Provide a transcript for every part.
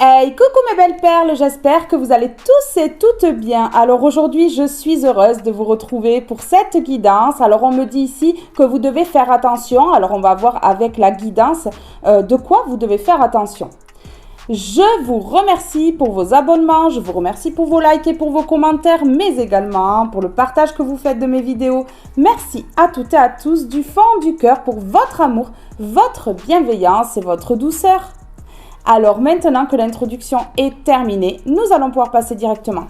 Hey, coucou mes belles perles, j'espère que vous allez tous et toutes bien. Alors aujourd'hui, je suis heureuse de vous retrouver pour cette guidance. Alors on me dit ici que vous devez faire attention. Alors on va voir avec la guidance de quoi vous devez faire attention. Je vous remercie pour vos abonnements, je vous remercie pour vos likes et pour vos commentaires, mais également pour le partage que vous faites de mes vidéos. Merci à toutes et à tous du fond du cœur pour votre amour, votre bienveillance et votre douceur. Alors maintenant que l'introduction est terminée, nous allons pouvoir passer directement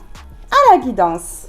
à la guidance.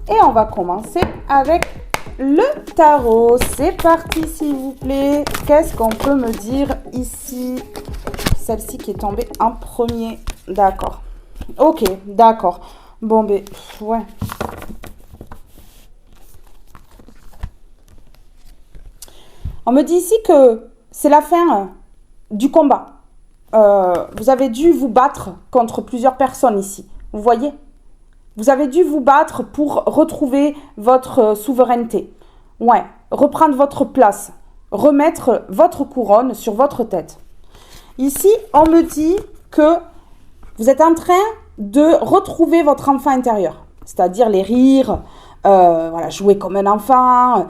Et on va commencer avec le tarot. C'est parti, s'il vous plaît. Qu'est-ce qu'on peut me dire ici? Celle-ci qui est tombée en premier. D'accord. Ok, d'accord. Bon, ben, ouais. On me dit ici que c'est la fin du combat. Vous avez dû vous battre contre plusieurs personnes ici. Vous voyez ? Vous avez dû vous battre pour retrouver votre souveraineté. Ouais, reprendre votre place. Remettre votre couronne sur votre tête. Ici, on me dit que vous êtes en train de retrouver votre enfant intérieur. C'est-à-dire les rires, voilà, jouer comme un enfant.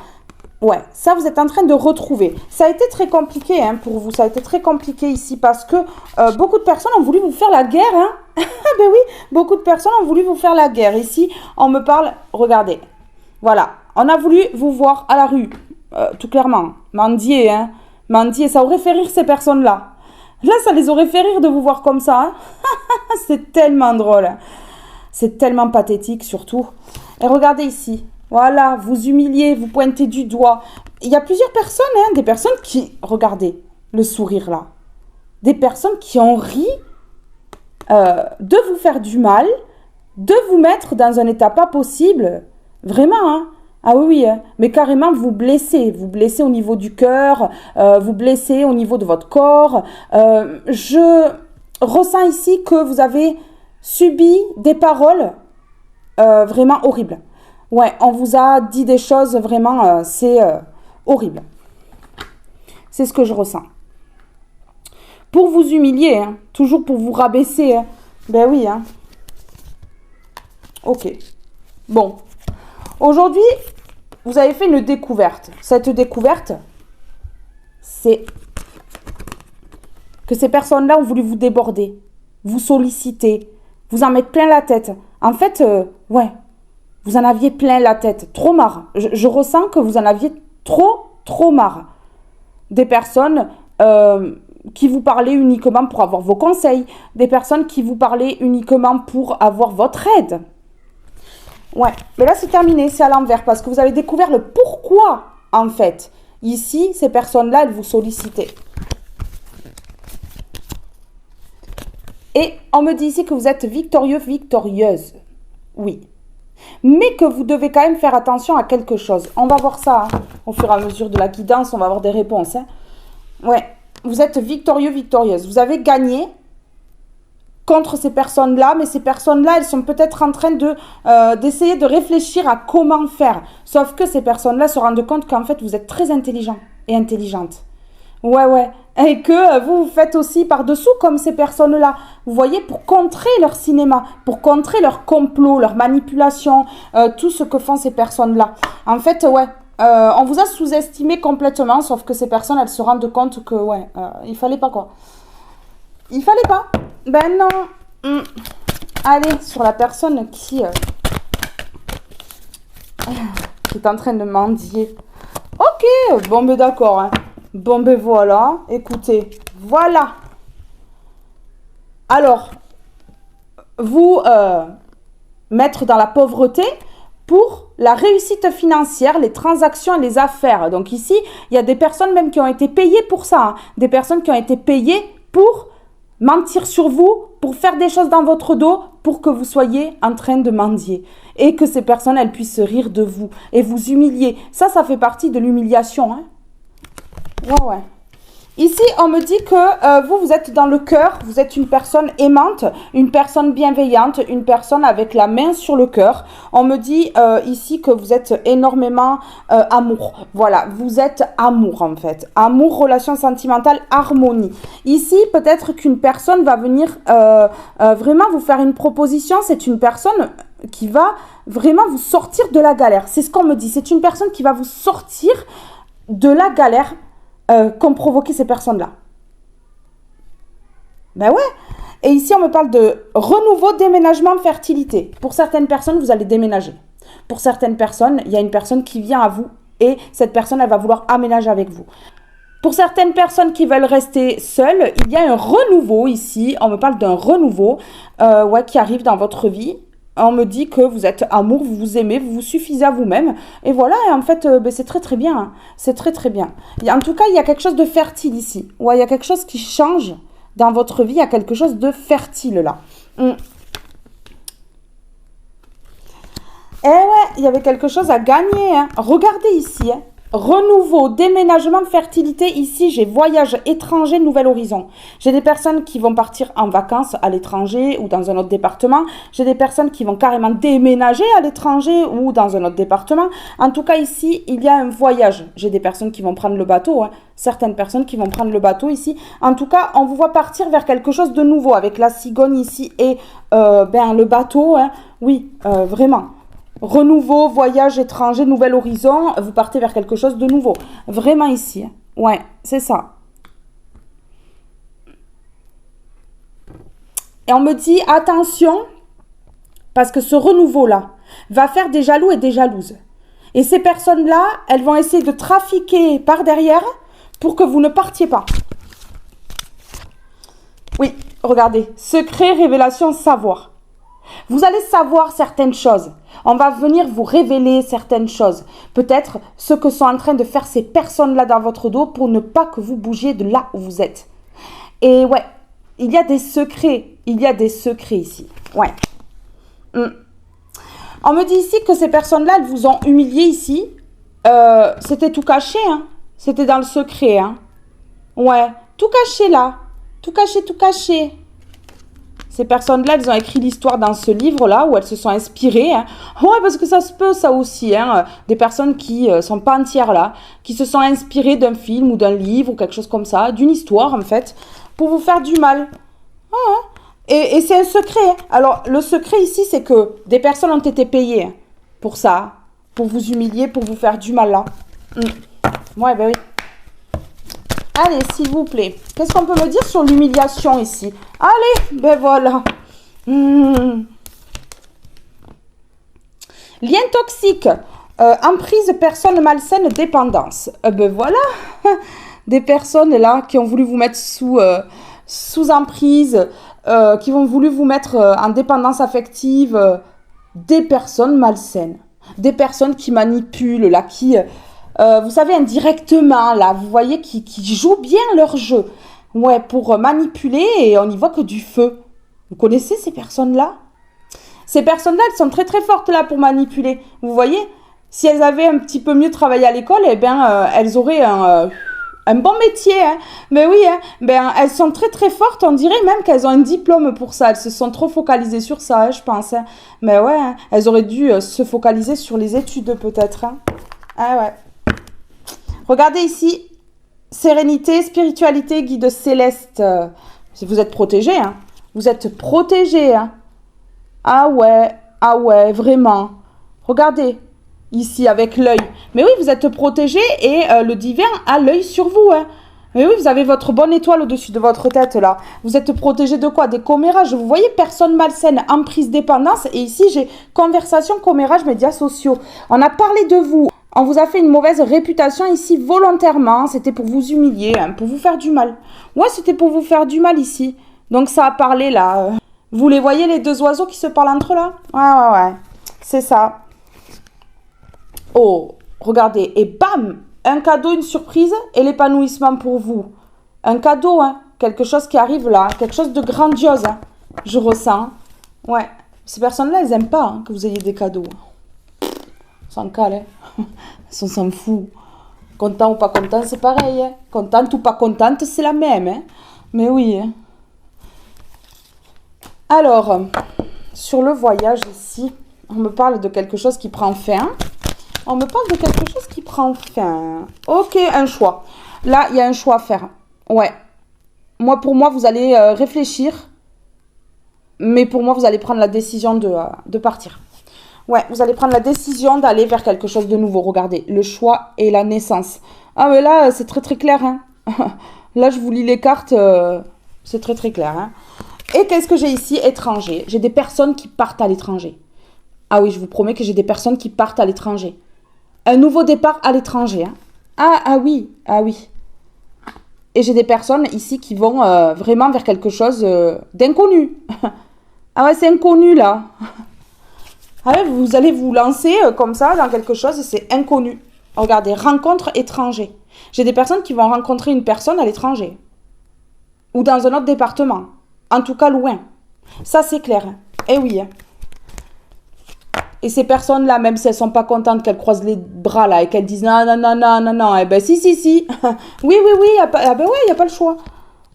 Ouais, ça, vous êtes en train de retrouver. Ça a été très compliqué hein, pour vous. Ça a été très compliqué ici parce que beaucoup de personnes ont voulu vous faire la guerre. Hein. Ben oui, beaucoup de personnes ont voulu vous faire la guerre. Ici, on me parle, regardez. Voilà, on a voulu vous voir à la rue. Tout clairement, mendier, hein. Mendier, ça aurait fait rire ces personnes-là. Là, ça les aurait fait rire de vous voir comme ça. Hein. C'est tellement drôle. C'est tellement pathétique surtout. Et regardez ici. Voilà, vous humiliez, vous pointez du doigt. Il y a plusieurs personnes, hein, des personnes qui... Regardez, le sourire là. Des personnes qui ont ri de vous faire du mal, de vous mettre dans un état pas possible. Vraiment, hein. Ah oui, oui, hein. Mais carrément vous blessez au niveau du cœur, vous blessez au niveau de votre corps. Je ressens ici que vous avez subi des paroles vraiment horribles. Ouais, on vous a dit des choses vraiment, c'est horrible. C'est ce que je ressens. Pour vous humilier, hein, toujours pour vous rabaisser. Hein. Ben oui, hein. Ok. Bon. Aujourd'hui, vous avez fait une découverte. Cette découverte, c'est que ces personnes-là ont voulu vous déborder, vous solliciter, vous en mettre plein la tête. En fait, ouais. Vous en aviez plein la tête, trop marre. Je ressens que vous en aviez trop marre. Des personnes qui vous parlaient uniquement pour avoir vos conseils. Des personnes qui vous parlaient uniquement pour avoir votre aide. Ouais, mais là c'est terminé, c'est à l'envers. Parce que vous avez découvert le pourquoi, en fait. Ici, ces personnes-là, elles vous sollicitaient. Et on me dit ici que vous êtes victorieux, victorieuse. Oui. Mais que vous devez quand même faire attention à quelque chose. On va voir ça hein. Au fur et à mesure de la guidance, on va avoir des réponses. Hein. Ouais, vous êtes victorieux, victorieuse. Vous avez gagné contre ces personnes-là, mais ces personnes-là, elles sont peut-être en train d'essayer de réfléchir à comment faire. Sauf que ces personnes-là se rendent compte qu'en fait, vous êtes très intelligent et intelligente. Ouais, Et que vous faites aussi par-dessous comme ces personnes-là. Vous voyez, pour contrer leur cinéma, pour contrer leur complot, leur manipulation, tout ce que font ces personnes-là. En fait, ouais, on vous a sous-estimé complètement, sauf que ces personnes, elles se rendent compte que, ouais, il fallait pas quoi. Il fallait pas. Ben non. Allez, sur la personne qui est en train de mendier. Ok, bon ben d'accord. Hein. Bon ben voilà, écoutez, voilà. Alors, vous mettre dans la pauvreté pour la réussite financière, les transactions et les affaires. Donc ici, il y a des personnes même qui ont été payées pour ça. Hein. Des personnes qui ont été payées pour mentir sur vous, pour faire des choses dans votre dos, pour que vous soyez en train de mendier. Et que ces personnes, elles puissent rire de vous et vous humilier. Ça fait partie de l'humiliation. Hein. Ouais. Ici, on me dit que vous êtes dans le cœur, vous êtes une personne aimante, une personne bienveillante, une personne avec la main sur le cœur. On me dit ici que vous êtes énormément amour. Voilà, vous êtes amour en fait. Amour, relation sentimentale, harmonie. Ici, peut-être qu'une personne va venir vraiment vous faire une proposition. C'est une personne qui va vraiment vous sortir de la galère. C'est ce qu'on me dit. C'est une personne qui va vous sortir de la galère qu'ont provoqué ces personnes-là. Ben ouais. Et ici, on me parle de renouveau, déménagement, fertilité. Pour certaines personnes, vous allez déménager. Pour certaines personnes, il y a une personne qui vient à vous et cette personne, elle va vouloir aménager avec vous. Pour certaines personnes qui veulent rester seules, il y a un renouveau ici. On me parle d'un renouveau qui arrive dans votre vie. On me dit que vous êtes amour, vous vous aimez, vous vous suffisez à vous-même. Et voilà, et en fait, c'est très très bien. Hein. C'est très très bien. En tout cas, il y a quelque chose de fertile ici. Ouais, il y a quelque chose qui change dans votre vie. Il y a quelque chose de fertile là. Eh ouais, il y avait quelque chose à gagner. Hein. Regardez ici. Hein. Renouveau, déménagement, fertilité. Ici, j'ai voyage étranger, nouvel horizon. J'ai des personnes qui vont partir en vacances à l'étranger ou dans un autre département. J'ai des personnes qui vont carrément déménager à l'étranger ou dans un autre département. En tout cas, ici, il y a un voyage. J'ai des personnes qui vont prendre le bateau. Hein. Certaines personnes qui vont prendre le bateau ici. En tout cas, on vous voit partir vers quelque chose de nouveau avec la cigogne ici et le bateau. Hein. Oui, vraiment. Renouveau, voyage étranger, nouvel horizon, vous partez vers quelque chose de nouveau. Vraiment ici. Ouais, c'est ça. Et on me dit, attention, parce que ce renouveau-là va faire des jaloux et des jalouses. Et ces personnes-là, elles vont essayer de trafiquer par derrière pour que vous ne partiez pas. Oui, regardez. Secret, révélation, savoir. Vous allez savoir certaines choses. On va venir vous révéler certaines choses. Peut-être ce que sont en train de faire ces personnes-là dans votre dos pour ne pas que vous bougiez de là où vous êtes. Et ouais, il y a des secrets. Il y a des secrets ici. Ouais. On me dit ici que ces personnes-là, elles vous ont humilié ici. C'était tout caché, hein. C'était dans le secret, hein. Ouais, tout caché là. Tout caché, tout caché. Ces personnes-là, elles ont écrit l'histoire dans ce livre-là où elles se sont inspirées. Hein. Ouais, parce que ça se peut, ça aussi. Hein. Des personnes qui sont pas entières là, qui se sont inspirées d'un film ou d'un livre ou quelque chose comme ça, d'une histoire en fait, pour vous faire du mal. Et c'est un secret. Hein. Alors, le secret ici, c'est que des personnes ont été payées hein, pour ça, pour vous humilier, pour vous faire du mal là. Ouais, ben oui. Allez, s'il vous plaît. Qu'est-ce qu'on peut me dire sur l'humiliation ici? Allez, ben voilà. Lien toxique. Emprise, personne malsaine, dépendance. Ben voilà. Des personnes là qui ont voulu vous mettre sous emprise, qui ont voulu vous mettre en dépendance affective. Des personnes malsaines. Des personnes qui manipulent là, qui... vous savez, indirectement, là, vous voyez, qui jouent bien leur jeu. Ouais, pour manipuler, et on n'y voit que du feu. Vous connaissez ces personnes-là? Ces personnes-là, elles sont très très fortes là pour manipuler. Vous voyez? Si elles avaient un petit peu mieux travaillé à l'école, eh bien, elles auraient un bon métier. Hein. Mais oui, hein, elles sont très très fortes. On dirait même qu'elles ont un diplôme pour ça. Elles se sont trop focalisées sur ça, hein, je pense. Hein. Mais ouais, hein, elles auraient dû se focaliser sur les études peut-être. Hein. Ah ouais. Regardez ici, sérénité, spiritualité, guide céleste. Vous êtes protégé, hein. Vous êtes protégé, hein. Ah ouais, vraiment. Regardez, ici, avec l'œil. Mais oui, vous êtes protégé et le divin a l'œil sur vous, hein. Mais oui, vous avez votre bonne étoile au-dessus de votre tête, là. Vous êtes protégé de quoi? Des commérages. Vous voyez, personne malsaine, emprise, dépendance. Et ici, j'ai conversation, commérage, médias sociaux. On a parlé de vous. On vous a fait une mauvaise réputation ici volontairement. C'était pour vous humilier, hein, pour vous faire du mal. Ouais, c'était pour vous faire du mal ici. Donc, ça a parlé, là. Vous les voyez, les deux oiseaux qui se parlent entre eux, là? Ouais. C'est ça. Oh, regardez. Et bam! Un cadeau, une surprise et l'épanouissement pour vous. Un cadeau, hein. Quelque chose qui arrive là. Quelque chose de grandiose, hein. Je ressens. Ouais. Ces personnes-là, elles n'aiment pas hein, que vous ayez des cadeaux. On s'en cale, hein. On s'en fout. Content ou pas content, c'est pareil. Hein. Contente ou pas contente, c'est la même. Hein. Mais oui. Hein. Alors, sur le voyage ici, on me parle de quelque chose qui prend fin. On me parle de quelque chose qui prend fin. Ok, un choix. Là, il y a un choix à faire. Ouais. Pour moi, vous allez réfléchir. Mais pour moi, vous allez prendre la décision de partir. Ouais, vous allez prendre la décision d'aller vers quelque chose de nouveau. Regardez, le choix et la naissance. Ah, mais là, c'est très très clair. Hein. Là, je vous lis les cartes. C'est très très clair. Hein. Et qu'est-ce que j'ai ici? Étranger. J'ai des personnes qui partent à l'étranger. Ah oui, je vous promets que j'ai des personnes qui partent à l'étranger. Un nouveau départ à l'étranger. Hein. Ah oui. Et j'ai des personnes ici qui vont vraiment vers quelque chose d'inconnu. Ah ouais, c'est inconnu là. Ah ouais, vous allez vous lancer comme ça dans quelque chose et c'est inconnu. Regardez, rencontre étranger. J'ai des personnes qui vont rencontrer une personne à l'étranger. Ou dans un autre département. En tout cas, loin. Ça, c'est clair. Hein. Eh oui. Hein. Et ces personnes-là, même si elles sont pas contentes, qu'elles croisent les bras là et qu'elles disent non, eh ben si. oui, y a pas, y a pas le choix.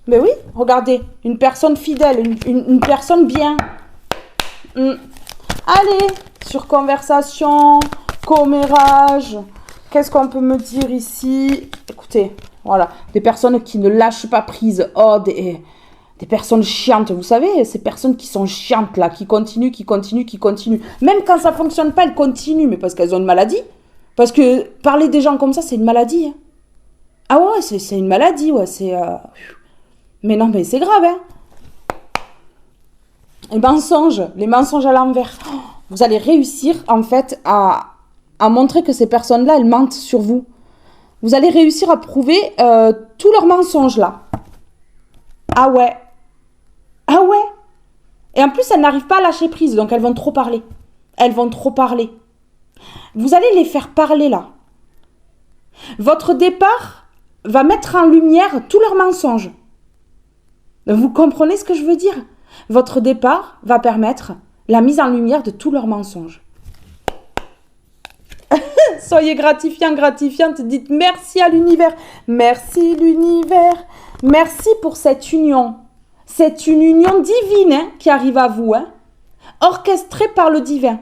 Mais oui, regardez, une personne fidèle, une personne bien. Allez, sur conversation, commérage, qu'est-ce qu'on peut me dire ici? Écoutez, voilà, des personnes qui ne lâchent pas prise. Oh, des personnes chiantes, vous savez, ces personnes qui sont chiantes là, qui continuent. Même quand ça fonctionne pas, elles continuent, mais parce qu'elles ont une maladie. Parce que parler des gens comme ça, c'est une maladie. Hein. Ah ouais, c'est une maladie, ouais, c'est... Mais non, mais c'est grave, hein. Les mensonges à l'envers. Oh, vous allez réussir, en fait, à montrer que ces personnes-là, elles mentent sur vous. Vous allez réussir à prouver tous leurs mensonges là. Ah ouais. Et en plus, elles n'arrivent pas à lâcher prise, donc elles vont trop parler. Vous allez les faire parler là. Votre départ va mettre en lumière tous leurs mensonges. Vous comprenez ce que je veux dire? Votre départ va permettre la mise en lumière de tous leurs mensonges. Soyez gratifiante, dites merci à l'univers. Merci l'univers. Merci pour cette union. C'est une union divine hein, qui arrive à vous, hein, orchestrée par le divin.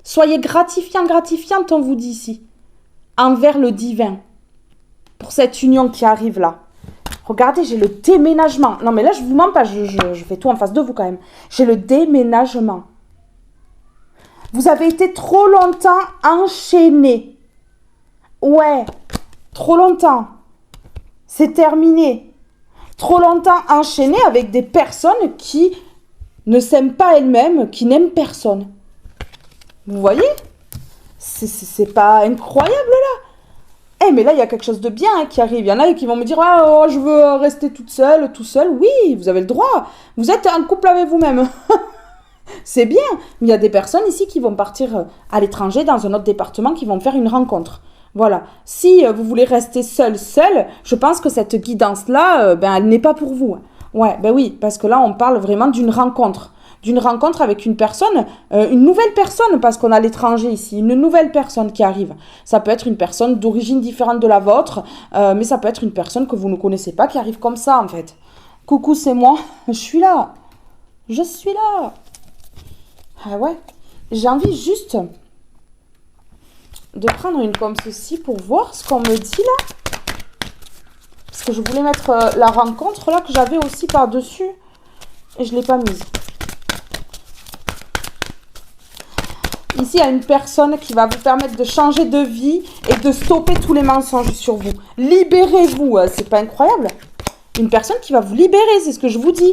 Soyez gratifiante, on vous dit ici, envers le divin, pour cette union qui arrive là. Regardez, j'ai le déménagement. Non mais là, je vous mens pas, je fais tout en face de vous quand même. J'ai le déménagement. Vous avez été trop longtemps enchaînés. Ouais, trop longtemps. C'est terminé. Trop longtemps enchaînés avec des personnes qui ne s'aiment pas elles-mêmes, qui n'aiment personne. Vous voyez? C'est pas incroyable là? Eh mais là il y a quelque chose de bien hein, qui arrive. Il y en a qui vont me dire ah, oh, je veux rester toute seule, tout seul. Oui, vous avez le droit. Vous êtes en couple avec vous-même. C'est bien. Il y a des personnes ici qui vont partir à l'étranger dans un autre département, qui vont faire une rencontre. Voilà. Si vous voulez rester seul, je pense que cette guidance-là, elle n'est pas pour vous. Ouais, ben oui, parce que là, on parle vraiment d'une rencontre. D'une rencontre avec une personne, une nouvelle personne, parce qu'on a l'étranger ici, une nouvelle personne qui arrive. Ça peut être une personne d'origine différente de la vôtre, mais ça peut être une personne que vous ne connaissez pas, qui arrive comme ça, en fait. Coucou, c'est moi. Je suis là. Ah ouais. J'ai envie juste de prendre une comme ceci pour voir ce qu'on me dit là. Parce que je voulais mettre la rencontre là que j'avais aussi par-dessus. Et je ne l'ai pas mise. Ici, il y a une personne qui va vous permettre de changer de vie et de stopper tous les mensonges sur vous. Libérez-vous, c'est pas incroyable? Une personne qui va vous libérer, c'est ce que je vous dis.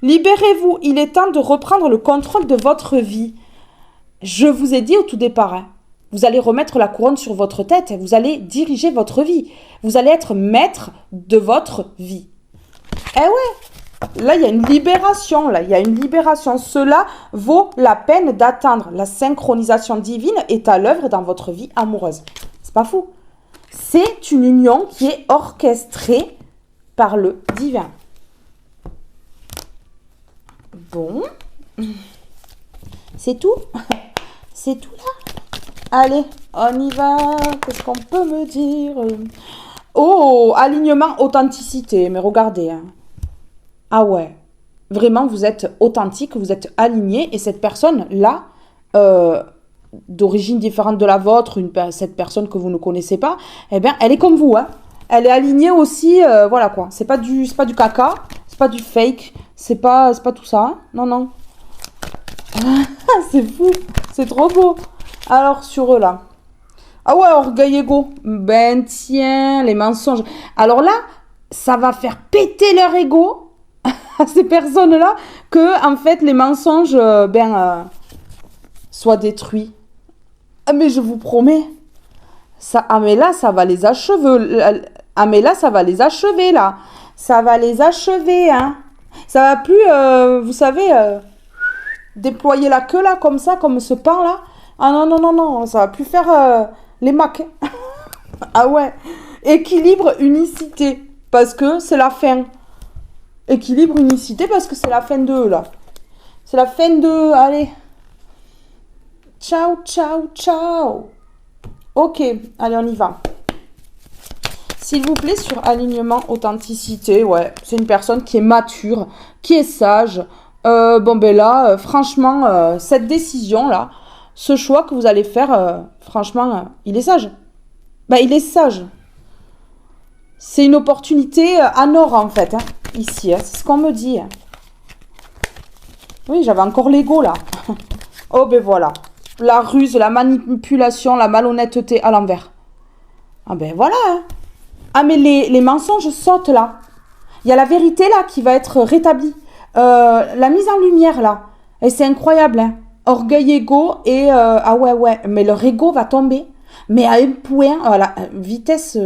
Libérez-vous, il est temps de reprendre le contrôle de votre vie. Je vous ai dit au tout départ, hein, vous allez remettre la couronne sur votre tête, vous allez diriger votre vie. Vous allez être maître de votre vie. Eh ouais, là il y a une libération, là il y a une libération. Cela vaut la peine d'attendre. La synchronisation divine est à l'œuvre dans votre vie amoureuse. C'est pas fou. C'est une union qui est orchestrée par le divin. Bon, c'est tout. C'est tout là. Allez, on y va. Qu'est-ce qu'on peut me dire? Oh, alignement, authenticité. Mais regardez. Hein. Ah ouais. Vraiment, vous êtes authentique, vous êtes aligné. Et cette personne-là, d'origine différente de la vôtre, cette personne que vous ne connaissez pas, eh bien, elle est comme vous. Hein. Elle est alignée aussi. Voilà quoi. C'est pas du caca. C'est pas du fake. C'est pas tout ça. Hein. Non, non. C'est fou. C'est trop beau. Alors, sur eux, là. Ah ouais, orgueil égo. Ben, tiens, les mensonges. Alors là, ça va faire péter leur ego à ces personnes-là que, en fait, les mensonges, soient détruits. Ah, mais je vous promets. Ah, mais là, ça va les achever. Ah, mais là, ça va les achever, là. Ça va les achever, hein. Ça va plus, vous savez, déployer la queue, là, comme ça, comme ce pain-là. Ah non, non, non, non, ça va plus faire les macs. Ah ouais. Équilibre, unicité, parce que c'est la fin. Équilibre, unicité, parce que c'est la fin de là. C'est la fin de... Allez. Ciao, ciao, ciao. Ok, allez, on y va. S'il vous plaît, sur alignement, authenticité, ouais, c'est une personne qui est mature, qui est sage. Bon, ben là, franchement, cette décision-là, ce choix que vous allez faire, franchement, il est sage. Ben, il est sage. C'est une opportunité en or, en fait, hein, ici. Hein, c'est ce qu'on me dit. Hein. Oui, j'avais encore l'ego, là. Oh, ben voilà. La ruse, la manipulation, la malhonnêteté à l'envers. Ah ben voilà. Hein. Ah, mais les mensonges sautent, là. Il y a la vérité, là, qui va être rétablie. La mise en lumière, là. Et c'est incroyable, hein. Orgueil, ego et... ah ouais, mais leur ego va tomber. Mais à un point, voilà, vitesse...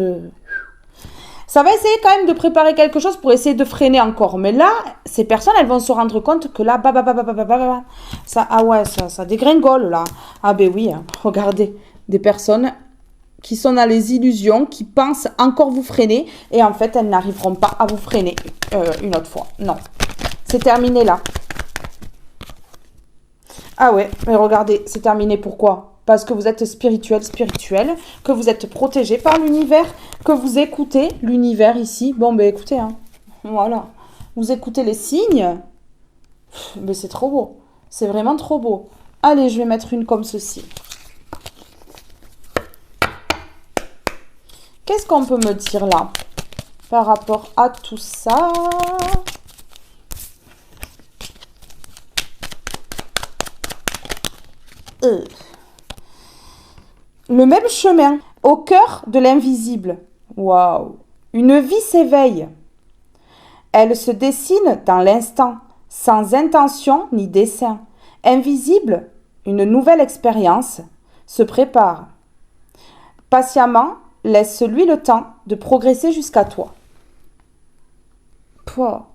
Ça va essayer quand même de préparer quelque chose pour essayer de freiner encore. Mais là, ces personnes, elles vont se rendre compte que là, ça, ah ouais, ça dégringole, là. Ah ben oui, hein, regardez, des personnes qui sont dans les illusions, qui pensent encore vous freiner, et en fait, elles n'arriveront pas à vous freiner une autre fois. Non, c'est terminé là. Ah ouais, mais regardez, c'est terminé. Pourquoi? Parce que vous êtes spirituel, que vous êtes protégé par l'univers, que vous écoutez l'univers ici. Bon, ben écoutez, hein, voilà. Vous écoutez les signes. Ben c'est trop beau. C'est vraiment trop beau. Allez, je vais mettre une comme ceci. Qu'est-ce qu'on peut me dire là par rapport à tout ça? Le même chemin, au cœur de l'invisible. Waouh! Une vie s'éveille. Elle se dessine dans l'instant, sans intention ni dessein. Invisible, une nouvelle expérience se prépare. Patiemment, laisse-lui le temps de progresser jusqu'à toi. Pouah.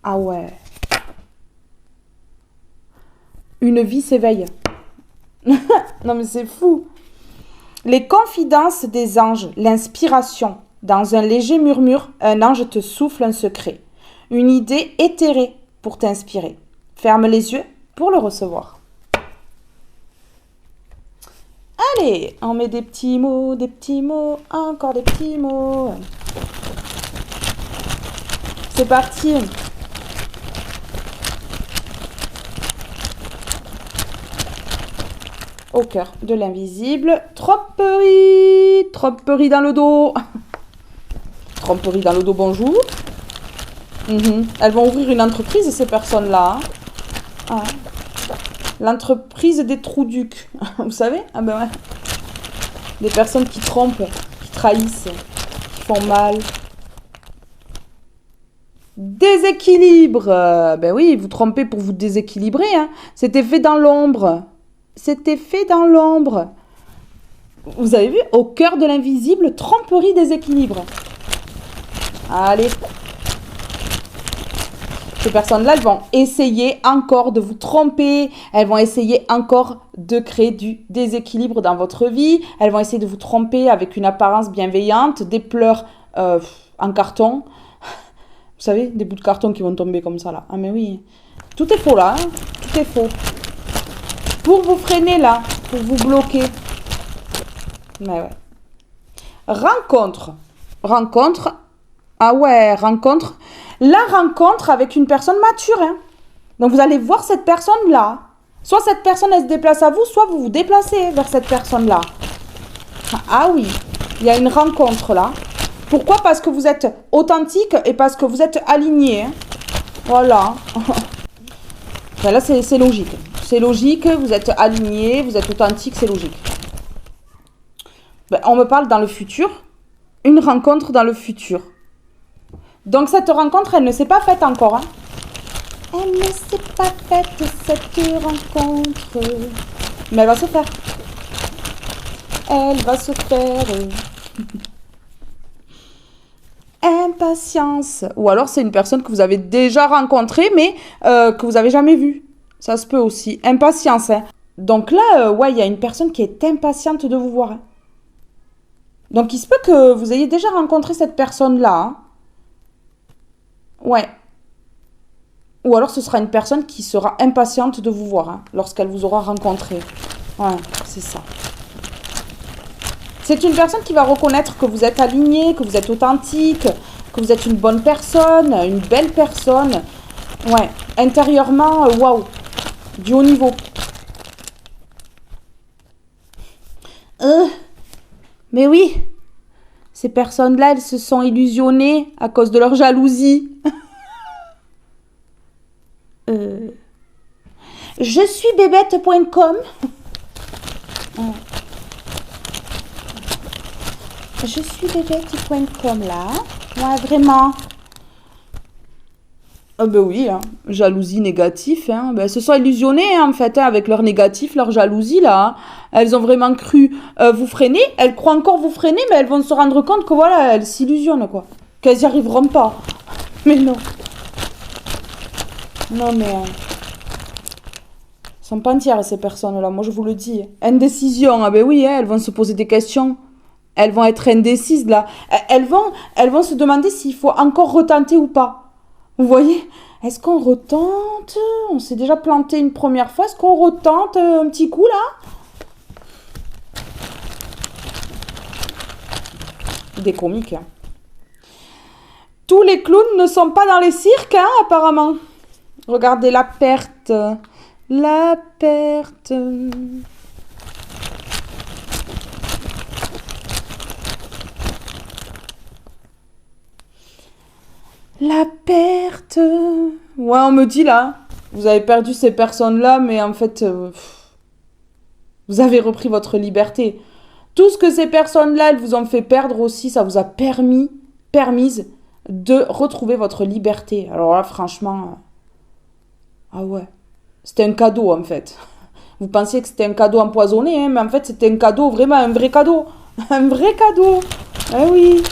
Ah ouais. Une vie s'éveille. Non mais c'est fou. Les confidences des anges, l'inspiration. Dans un léger murmure, un ange te souffle un secret. Une idée éthérée pour t'inspirer. Ferme les yeux pour le recevoir. Allez, on met des petits mots, encore des petits mots. C'est parti. Au cœur de l'invisible. Tromperie dans le dos. Tromperie dans le dos, bonjour. Elles vont ouvrir une entreprise, ces personnes-là. Ah. L'entreprise des trous-ducs. Vous savez? Ah ben ouais. Des personnes qui trompent, qui trahissent, qui font mal. Déséquilibre. Ben oui, vous trompez pour vous déséquilibrer. Hein. C'était fait dans l'ombre. C'était fait dans l'ombre. Vous avez vu? Au cœur de l'invisible, tromperie, déséquilibre. Allez. Ces personnes-là, elles vont essayer encore de vous tromper. Elles vont essayer encore de créer du déséquilibre dans votre vie. Elles vont essayer de vous tromper avec une apparence bienveillante, des pleurs en carton. Vous savez, des bouts de carton qui vont tomber comme ça, là. Ah, mais oui. Tout est faux, là. Hein. Tout est faux. Pour vous freiner, là. Pour vous bloquer. Mais ouais. Rencontre. Rencontre. Ah ouais, rencontre. La rencontre avec une personne mature. Hein. Donc, vous allez voir cette personne-là. Soit cette personne, elle se déplace à vous, soit vous vous déplacez vers cette personne-là. Ah oui, il y a une rencontre, là. Pourquoi? Parce que vous êtes authentique et parce que vous êtes aligné. Hein. Voilà. Ben là, c'est logique. C'est logique, vous êtes aligné, vous êtes authentique, c'est logique. Ben, on me parle dans le futur. Une rencontre dans le futur. Donc, cette rencontre, elle ne s'est pas faite encore. Hein. Elle ne s'est pas faite, cette rencontre. Mais elle va se faire. Elle va se faire. Impatience. Ou alors, c'est une personne que vous avez déjà rencontrée, mais que vous n'avez jamais vue. Ça se peut aussi. Impatience. Hein. Donc là, ouais, il y a une personne qui est impatiente de vous voir. Hein. Donc, il se peut que vous ayez déjà rencontré cette personne-là. Hein. Ouais. Ou alors ce sera une personne qui sera impatiente de vous voir hein, lorsqu'elle vous aura rencontré. Ouais, c'est ça. C'est une personne qui va reconnaître que vous êtes aligné, que vous êtes authentique, que vous êtes une bonne personne, une belle personne. Ouais, intérieurement, waouh, du haut niveau. Mais oui, ces personnes-là, elles se sont illusionnées à cause de leur jalousie. Je suis bébête.com. Je suis bébête.com là. Ouais, vraiment. Ah ben oui, hein. Jalousie négatif. Hein. Ben, elles se sont illusionnées hein, en fait hein, avec leur négatif, leur jalousie là. Hein. Elles ont vraiment cru vous freiner. Elles croient encore vous freiner, mais elles vont se rendre compte que voilà, elles s'illusionnent quoi. Qu'elles n'y arriveront pas. Mais non. Non mais... Elles sont pas entières ces personnes-là, moi je vous le dis. Indécision, ah ben oui, hein, elles vont se poser des questions. Elles vont être indécises là. Elles vont se demander s'il faut encore retenter ou pas. Vous voyez? Est-ce qu'on retente? On s'est déjà planté une première fois. Est-ce qu'on retente un petit coup là? Des comiques. Hein. Tous les clowns ne sont pas dans les cirques, hein, apparemment. Regardez la perte. La perte. La perte. Ouais, on me dit là, vous avez perdu ces personnes-là, mais en fait, vous avez repris votre liberté. Tout ce que ces personnes-là, elles vous ont fait perdre aussi, ça vous a permise de retrouver votre liberté. Alors là, franchement, ah ouais, c'était un cadeau en fait. Vous pensiez que c'était un cadeau empoisonné, hein, mais en fait, c'était un cadeau, vraiment un vrai cadeau. Un vrai cadeau. Eh oui.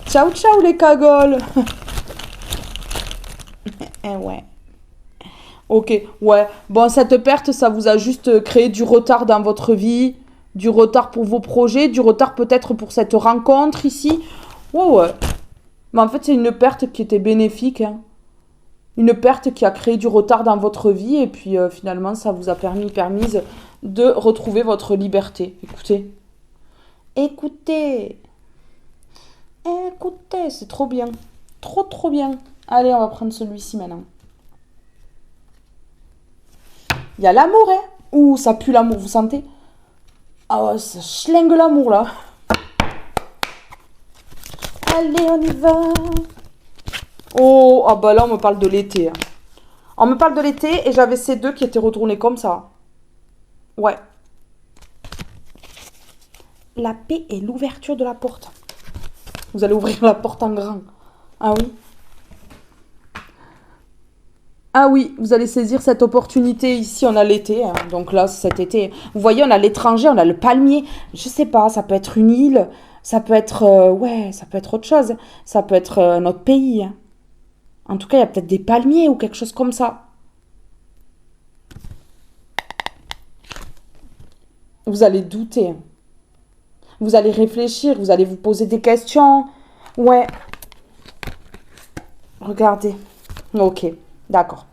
Ciao, ciao les cagoles. Eh ouais. Ok, ouais. Bon, cette perte, ça vous a juste créé du retard dans votre vie, du retard pour vos projets, du retard peut-être pour cette rencontre ici. Ouais, ouais. Mais en fait, c'est une perte qui était bénéfique. Hein. Une perte qui a créé du retard dans votre vie et puis finalement, ça vous a permise de retrouver votre liberté. Écoutez. Écoutez, c'est trop bien. Trop bien. Allez, on va prendre celui-ci maintenant. Il y a l'amour, hein. Ouh, ça pue l'amour, vous sentez? Ah ouais, ça schlingue l'amour, là. Allez, on y va. Oh, ah bah là, on me parle de l'été. Hein. On me parle de l'été et j'avais ces deux qui étaient retournés comme ça. Ouais. La paix est l'ouverture de la porte. Vous allez ouvrir la porte en grand. Ah oui. Ah oui, vous allez saisir cette opportunité. Ici, on a l'été. Hein. Donc là, cet été, vous voyez, on a l'étranger, on a le palmier. Je sais pas, ça peut être une île. Ça peut être, ouais, ça peut être autre chose. Ça peut être notre pays. Hein. En tout cas, il y a peut-être des palmiers ou quelque chose comme ça. Vous allez douter. Vous allez réfléchir, vous allez vous poser des questions. Ouais. Regardez. Ok, d'accord.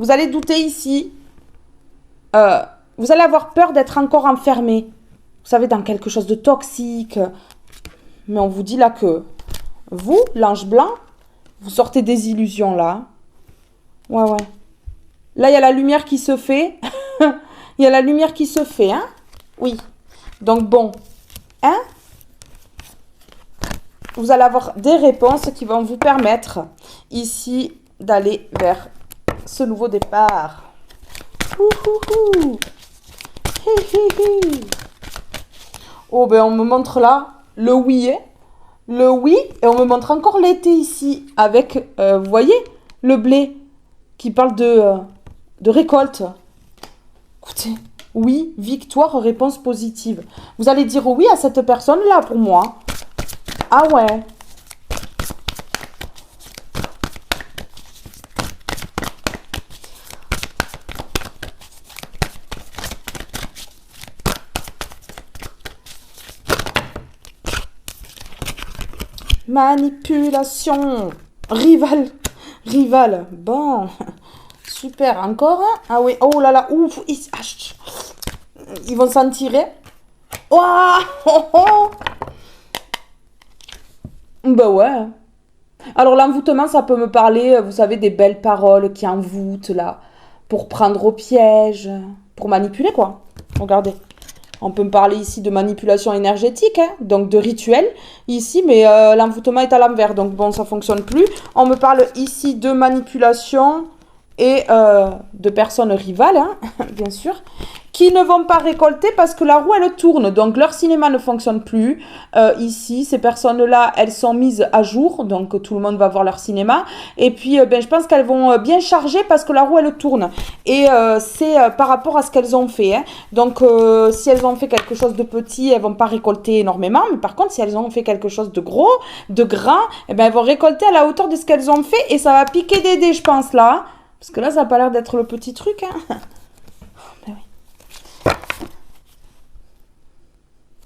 Vous allez douter ici. Vous allez avoir peur d'être encore enfermé. Vous savez, dans quelque chose de toxique. Mais on vous dit là que vous, l'ange blanc, vous sortez des illusions là. Ouais, ouais. Là, il y a la lumière qui se fait. Il y a la lumière qui se fait, hein? Oui. Donc bon, hein? Vous allez avoir des réponses qui vont vous permettre ici d'aller vers ce nouveau départ. Ouhouhou. Hi, hi, hi. Oh ben on me montre là le oui, hein? Le oui, et on me montre encore l'été ici avec, vous voyez, le blé qui parle de récolte. Écoutez, oui, victoire, réponse positive. Vous allez dire oui à cette personne-là pour moi. Ah ouais. Manipulation. Rival. Rival. Bon. Super. Encore. Ah oui. Oh là là. Ouf. Ils vont s'en tirer. Ouah. Oh, oh. Bah ouais. Alors l'envoûtement, ça peut me parler, vous savez, des belles paroles qui envoûtent là, pour prendre au piège, pour manipuler quoi. Regardez. On peut me parler ici de manipulation énergétique, hein, donc de rituel ici, mais l'envoûtement est à l'envers, donc bon, ça fonctionne plus. On me parle ici de manipulation et de personnes rivales, hein, bien sûr, qui ne vont pas récolter parce que la roue, elle tourne. Donc, leur cinéma ne fonctionne plus. Ici, ces personnes-là, elles sont mises à jour. Donc, tout le monde va voir leur cinéma. Et puis, ben, je pense qu'elles vont bien charger parce que la roue, elle tourne. Et c'est par rapport à ce qu'elles ont fait. Hein. Donc, si elles ont fait quelque chose de petit, elles vont pas récolter énormément. Mais par contre, si elles ont fait quelque chose de gros, de grand, eh ben, elles vont récolter à la hauteur de ce qu'elles ont fait. Et ça va piquer des dés, je pense, là. Parce que là, ça n'a pas l'air d'être le petit truc. Hein.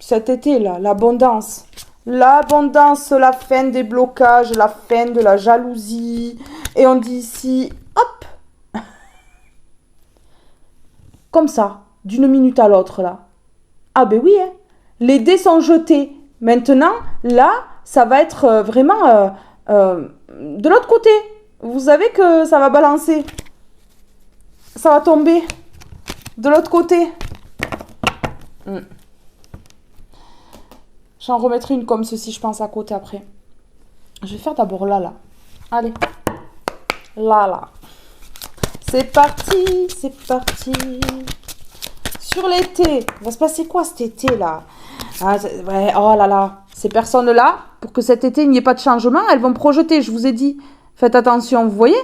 Cet été-là, l'abondance. L'abondance, la fin des blocages, la fin de la jalousie. Et on dit ici, hop, comme ça, d'une minute à l'autre, là. Ah ben oui, hein. Les dés sont jetés. Maintenant, là, ça va être vraiment de l'autre côté. Vous savez que ça va balancer. Ça va tomber de l'autre côté. J'en remettrai une comme ceci, je pense, à côté après. Je vais faire d'abord là. Allez. Là. C'est parti, c'est parti. Sur l'été. Il va se passer quoi cet été-là? Ouais, oh là là. Ces personnes-là, pour que cet été, il n'y ait pas de changement, elles vont projeter, je vous ai dit. Faites attention, vous voyez?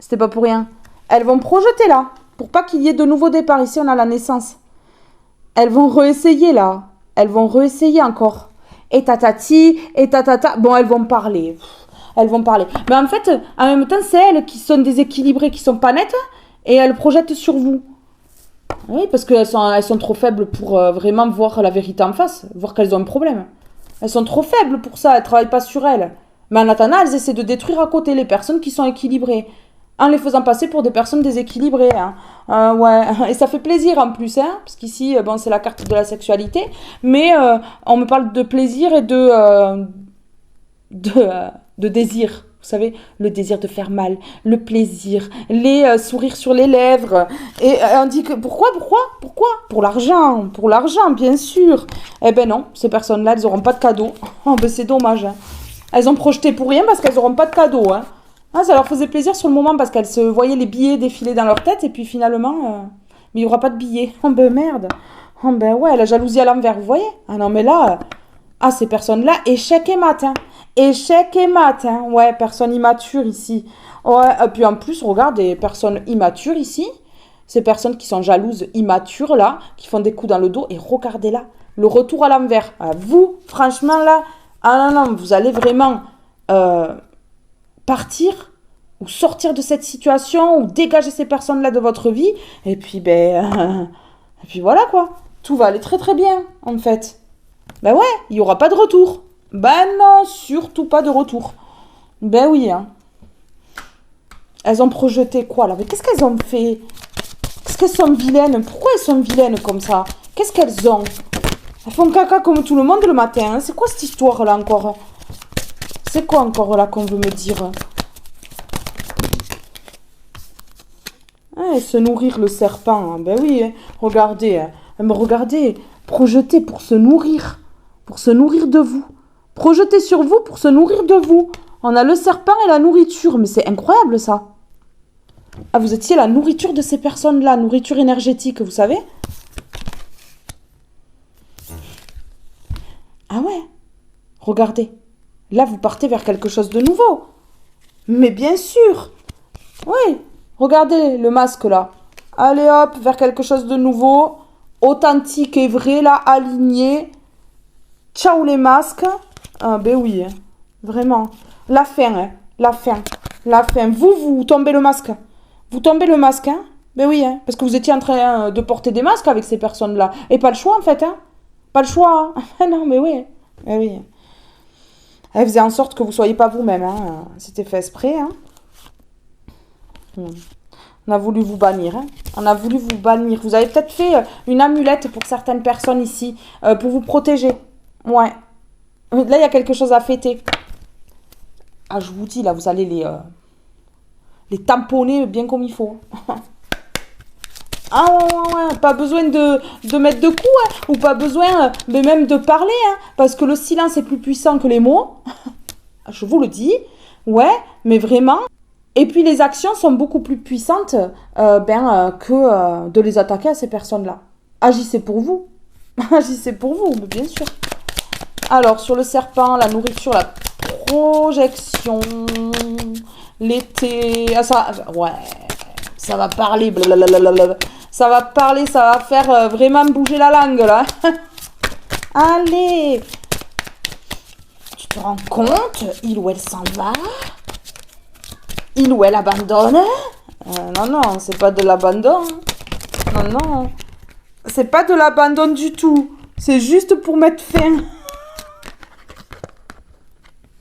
C'était pas pour rien. Elles vont projeter là, pour pas qu'il y ait de nouveaux départs. Ici, on a la naissance. Elles vont réessayer là. Elles vont réessayer encore. Et tatati, et tatata. Bon, elles vont parler. Elles vont parler. Mais en fait, en même temps, c'est elles qui sont déséquilibrées, qui sont pas nettes, et elles projettent sur vous. Oui, parce qu'elles sont trop faibles pour vraiment voir la vérité en face, voir qu'elles ont un problème. Elles sont trop faibles pour ça, elles travaillent pas sur elles. Mais en attendant, elles essaient de détruire à côté les personnes qui sont équilibrées, en les faisant passer pour des personnes déséquilibrées. Hein. Ouais, et ça fait plaisir en plus, hein, parce qu'ici, bon, c'est la carte de la sexualité, mais on me parle de plaisir et de désir. Vous Vous savez, le désir de faire mal, le plaisir, les sourires sur les lèvres. Et on dit que pourquoi Pour l'argent, bien sûr. Eh ben non, ces personnes-là, elles n'auront pas de cadeau. Oh ben c'est dommage. Hein. Elles ont projeté pour rien parce qu'elles n'auront pas de cadeau. Hein. Ah, ça leur faisait plaisir sur le moment parce qu'elles se voyaient les billets défiler dans leur tête et puis finalement, mais il n'y aura pas de billets. Oh ben merde. Oh ben ouais, la jalousie à l'envers, vous voyez? Ah non mais là, ces personnes-là, échec et mat. Hein. Échec et mat. Hein. Ouais, personne immature ici. Ouais, et puis en plus, regarde, des personnes immatures ici. Ces personnes qui sont jalouses, immatures là, qui font des coups dans le dos et regardez là, le retour à l'envers. Vous, franchement là, ah non, vous allez vraiment partir ou sortir de cette situation ou dégager ces personnes-là de votre vie. Et puis, et puis voilà quoi. Tout va aller très très bien en fait. Ben ouais, il n'y aura pas de retour. Ben non, surtout pas de retour. Ben oui, hein. Elles ont projeté quoi là? Mais qu'est-ce qu'elles ont fait? Qu'est-ce qu'elles sont vilaines? Pourquoi elles sont vilaines comme ça? Qu'est-ce qu'elles ont? Elles font caca comme tout le monde le matin. Hein. C'est quoi cette histoire-là encore? C'est quoi encore là qu'on veut me dire? Ah, se nourrir le serpent. Hein. Ben oui, hein. Regardez. Hein. Regardez. Projeter pour se nourrir. Pour se nourrir de vous. Projeter sur vous pour se nourrir de vous. On a le serpent et la nourriture. Mais c'est incroyable ça. Ah, vous étiez la nourriture de ces personnes-là. Nourriture énergétique, vous savez? Ah ouais. Regardez. Là, vous partez vers quelque chose de nouveau. Mais bien sûr. Oui. Regardez le masque là. Allez hop, vers quelque chose de nouveau. Authentique et vrai là, aligné. Ciao les masques. Ah ben oui. Hein. Vraiment. La fin, hein. La fin. La fin. Vous tombez le masque. Vous tombez le masque, hein. Ben oui, hein. Parce que vous étiez en train de porter des masques avec ces personnes-là. Et pas le choix en fait, hein. Pas le choix. Hein. Non, mais oui. Ben oui. Elle faisait en sorte que vous soyez pas vous-même. Hein. C'était fait exprès. Hein. On a voulu vous bannir. Hein. On a voulu vous bannir. Vous avez peut-être fait une amulette pour certaines personnes ici. Pour vous protéger. Ouais. Là, il y a quelque chose à fêter. Ah, je vous dis, là, vous allez les tamponner bien comme il faut. Ah ouais. Pas besoin de mettre de coups. Hein. Ou pas besoin de même de parler. Hein. Parce que le silence est plus puissant que les mots. Je vous le dis. Ouais, mais vraiment. Et puis les actions sont beaucoup plus puissantes que de les attaquer à ces personnes-là. Agissez pour vous. Agissez pour vous, mais bien sûr. Alors, sur le serpent, la nourriture, la projection, l'été... Ah, ça... Ouais, ça va parler. Blablabla. Ça va parler, ça va faire vraiment bouger la langue, là. Allez. Tu te rends compte? Il ou elle s'en va? Il ou elle abandonne? Non, c'est pas de l'abandon. Non. C'est pas de l'abandon du tout. C'est juste pour mettre fin.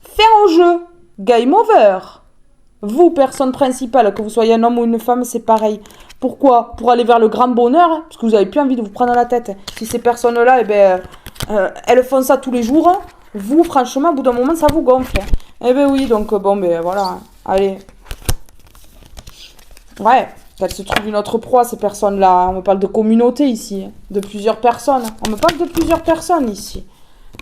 Fin au jeu. Game over. Vous, personne principale, que vous soyez un homme ou une femme, c'est pareil. Pourquoi? Pour aller vers le grand bonheur, hein, parce que vous avez plus envie de vous prendre la tête. Si ces personnes-là, elles font ça tous les jours, hein, vous, franchement, au bout d'un moment, ça vous gonfle. Eh ben oui, donc voilà. Allez. Ouais, qu'elle se trouve une autre proie, ces personnes-là. On me parle de communauté ici, de plusieurs personnes. On me parle de plusieurs personnes ici.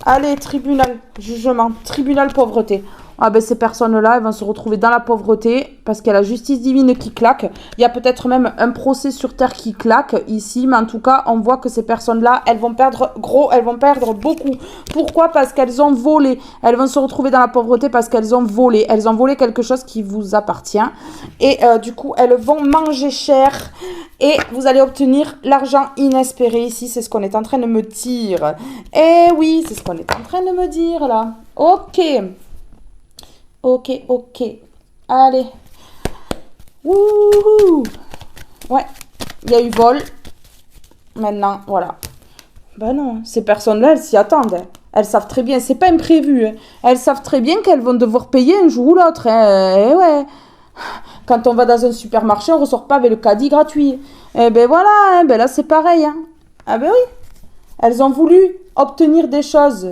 Allez, tribunal, jugement, tribunal pauvreté. Ah ben ces personnes-là, elles vont se retrouver dans la pauvreté parce qu'il y a la justice divine qui claque. Il y a peut-être même un procès sur terre qui claque ici, mais en tout cas, on voit que ces personnes-là, elles vont perdre beaucoup. Pourquoi? Parce qu'elles ont volé. Elles vont se retrouver dans la pauvreté parce qu'elles ont volé. Elles ont volé quelque chose qui vous appartient. Et du coup, elles vont manger cher et vous allez obtenir l'argent inespéré ici. C'est ce qu'on est en train de me dire. Eh oui, c'est ce qu'on est en train de me dire là. Ok. Allez. Wouhou. Ouais. Il y a eu vol. Maintenant, voilà. Ben non, ces personnes-là, elles s'y attendent. Hein. Elles savent très bien, c'est pas imprévu. Hein. Elles savent très bien qu'elles vont devoir payer un jour ou l'autre. Hein. Et ouais. Quand on va dans un supermarché, on ressort pas avec le caddie gratuit. Et ben voilà, hein. Ben là c'est pareil. Hein. Ah ben oui. Elles ont voulu obtenir des choses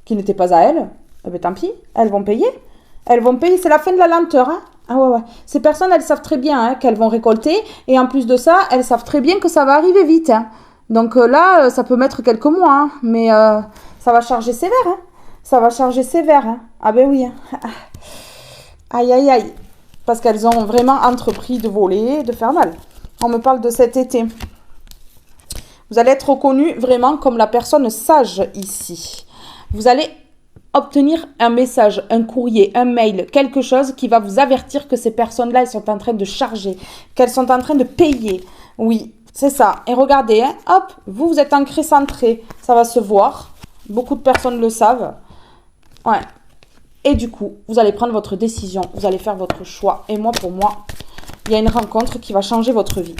qui n'étaient pas à elles. Eh bien, tant pis, elles vont payer. Elles vont payer, c'est la fin de la lenteur. Hein. Ah ouais. Ces personnes, elles savent très bien qu'elles vont récolter. Et en plus de ça, elles savent très bien que ça va arriver vite. Hein. Donc là, ça peut mettre quelques mois. Hein. Mais ça va charger sévère. Hein. Ça va charger sévère. Hein. Ah ben oui. Hein. Aïe, aïe, aïe. Parce qu'elles ont vraiment entrepris de voler, de faire mal. On me parle de cet été. Vous allez être reconnu vraiment comme la personne sage ici. Vous allez obtenir un message, un courrier, un mail, quelque chose qui va vous avertir que ces personnes-là, elles sont en train de charger, qu'elles sont en train de payer. Oui, c'est ça. Et regardez, hein, hop, vous êtes ancré centré. Ça va se voir. Beaucoup de personnes le savent. Ouais. Et du coup, vous allez prendre votre décision. Vous allez faire votre choix. Et moi, pour moi, il y a une rencontre qui va changer votre vie.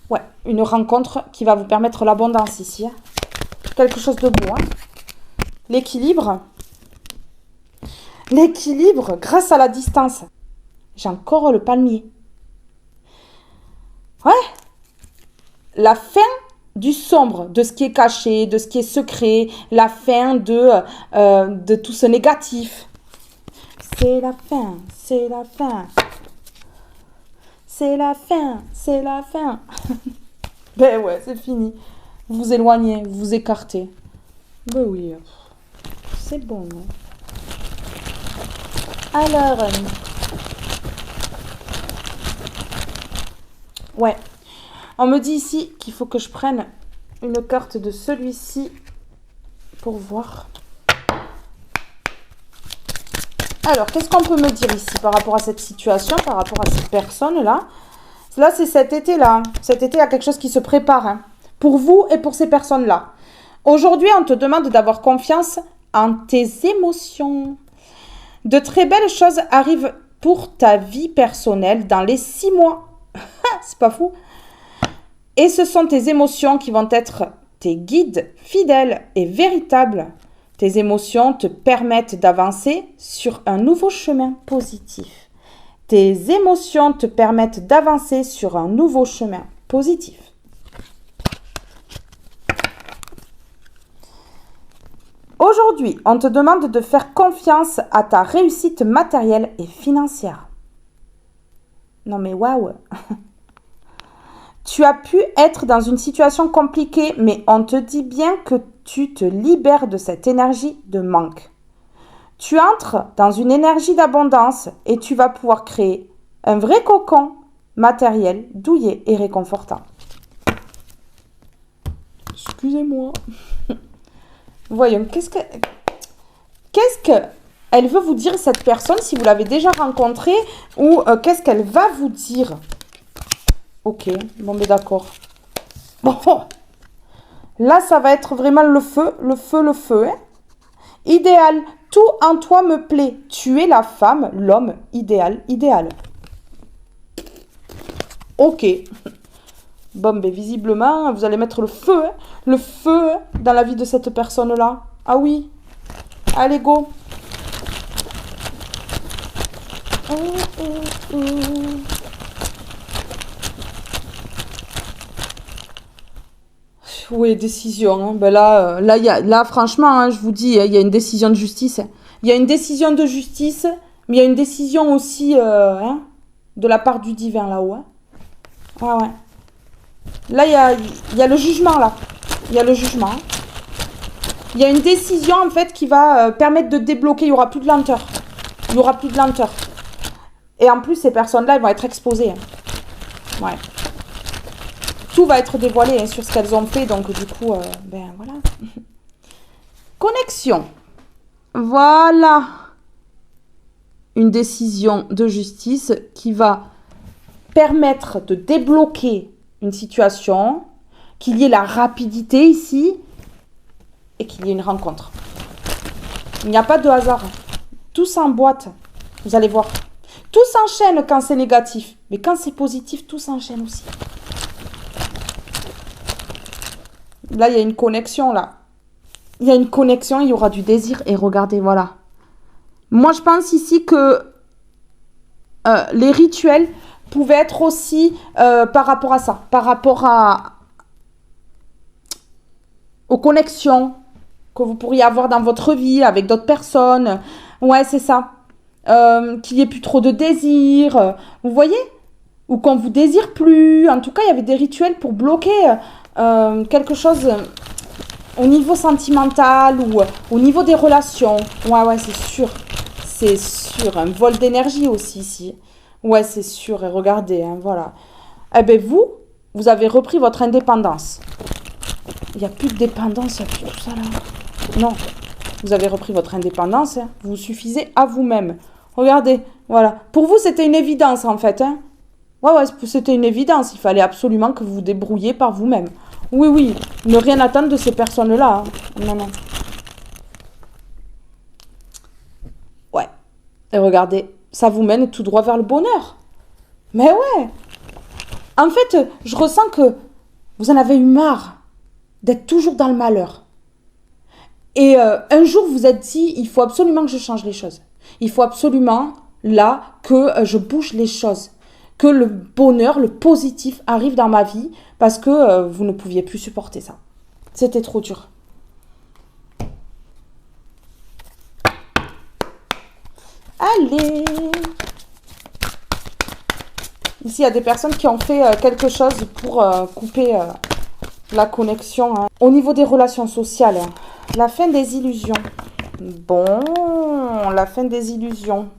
Ouais, une rencontre qui va vous permettre l'abondance ici. Hein. Quelque chose de beau, hein. L'équilibre. L'équilibre grâce à la distance. J'ai encore le palmier. Ouais. La fin du sombre, de ce qui est caché, de ce qui est secret. La fin de tout ce négatif. C'est la fin, c'est la fin. C'est la fin, c'est la fin. Ben ouais, c'est fini. Vous vous éloignez, vous vous écartez. Ben oui. C'est bon, non? Alors, ouais. On me dit ici qu'il faut que je prenne une carte de celui-ci pour voir. Alors, qu'est-ce qu'on peut me dire ici par rapport à cette situation, par rapport à cette personne-là? Là, c'est cet été-là. Cet été, il y a quelque chose qui se prépare. Hein, pour vous et pour ces personnes-là. Aujourd'hui, on te demande d'avoir confiance en tes émotions. De très belles choses arrivent pour ta vie personnelle dans les 6 mois. C'est pas fou. Et ce sont tes émotions qui vont être tes guides fidèles et véritables. Tes émotions te permettent d'avancer sur un nouveau chemin positif. Tes émotions te permettent d'avancer sur un nouveau chemin positif. Aujourd'hui, on te demande de faire confiance à ta réussite matérielle et financière. Non mais waouh! Tu as pu être dans une situation compliquée, mais on te dit bien que tu te libères de cette énergie de manque. Tu entres dans une énergie d'abondance et tu vas pouvoir créer un vrai cocon matériel, douillet et réconfortant. Excusez-moi. Voyons, qu'est-ce que elle veut vous dire, cette personne, si vous l'avez déjà rencontrée, ou qu'est-ce qu'elle va vous dire? Ok, bon, mais d'accord. Bon, là, ça va être vraiment le feu, le feu, le feu. Hein. Idéal, tout en toi me plaît. Tu es la femme, l'homme idéal, idéal. Ok. Bon, mais visiblement, vous allez mettre le feu dans la vie de cette personne-là. Ah oui. Allez, go. Oui, décision. Hein. Ben là, franchement, hein, je vous dis, il y a une décision de justice. Il y a une décision de justice, mais il y a une décision aussi hein, de la part du divin là-haut. Hein. Ah ouais. Là, il y a le jugement, là. Il y a le jugement. Il y a une décision, en fait, qui va permettre de débloquer. Il n'y aura plus de lenteur. Il n'y aura plus de lenteur. Et en plus, ces personnes-là, elles vont être exposées. Hein. Ouais. Tout va être dévoilé hein, sur ce qu'elles ont fait. Donc, du coup, ben voilà. Connexion. Voilà. Une décision de justice qui va permettre de débloquer une situation, qu'il y ait la rapidité ici et qu'il y ait une rencontre. Il n'y a pas de hasard. Tout s'emboîte. Vous allez voir. Tout s'enchaîne quand c'est négatif. Mais quand c'est positif, tout s'enchaîne aussi. Là, il y a une connexion, là. Il y a une connexion, il y aura du désir. Et regardez, voilà. Moi, je pense ici que les rituels pouvaient être aussi par rapport à ça. Par rapport aux connexions que vous pourriez avoir dans votre vie avec d'autres personnes. Ouais, c'est ça. Qu'il n'y ait plus trop de désir. Vous voyez? Ou qu'on ne vous désire plus. En tout cas, il y avait des rituels pour bloquer quelque chose au niveau sentimental ou au niveau des relations. Ouais, c'est sûr. C'est sûr. Un vol d'énergie aussi ici. Ouais, c'est sûr. Et regardez, hein, voilà. Eh bien, vous avez repris votre indépendance. Il n'y a plus de dépendance, il n'y a plus tout ça là. Non. Vous avez repris votre indépendance. Hein. Vous suffisez à vous-même. Regardez, voilà. Pour vous, c'était une évidence en fait. Hein. Ouais, c'était une évidence. Il fallait absolument que vous vous débrouilliez par vous-même. Oui. Ne rien attendre de ces personnes-là. Hein. Non. Ouais. Et regardez, ça vous mène tout droit vers le bonheur. Mais ouais. En fait, je ressens que vous en avez eu marre d'être toujours dans le malheur. Et un jour, vous vous êtes dit, il faut absolument que je change les choses. Il faut absolument, là, que je bouge les choses. Que le bonheur, le positif arrive dans ma vie parce que vous ne pouviez plus supporter ça. C'était trop dur. Allez! Ici, il y a des personnes qui ont fait quelque chose pour couper la connexion. Hein. Au niveau des relations sociales, hein. La fin des illusions. Bon, la fin des illusions.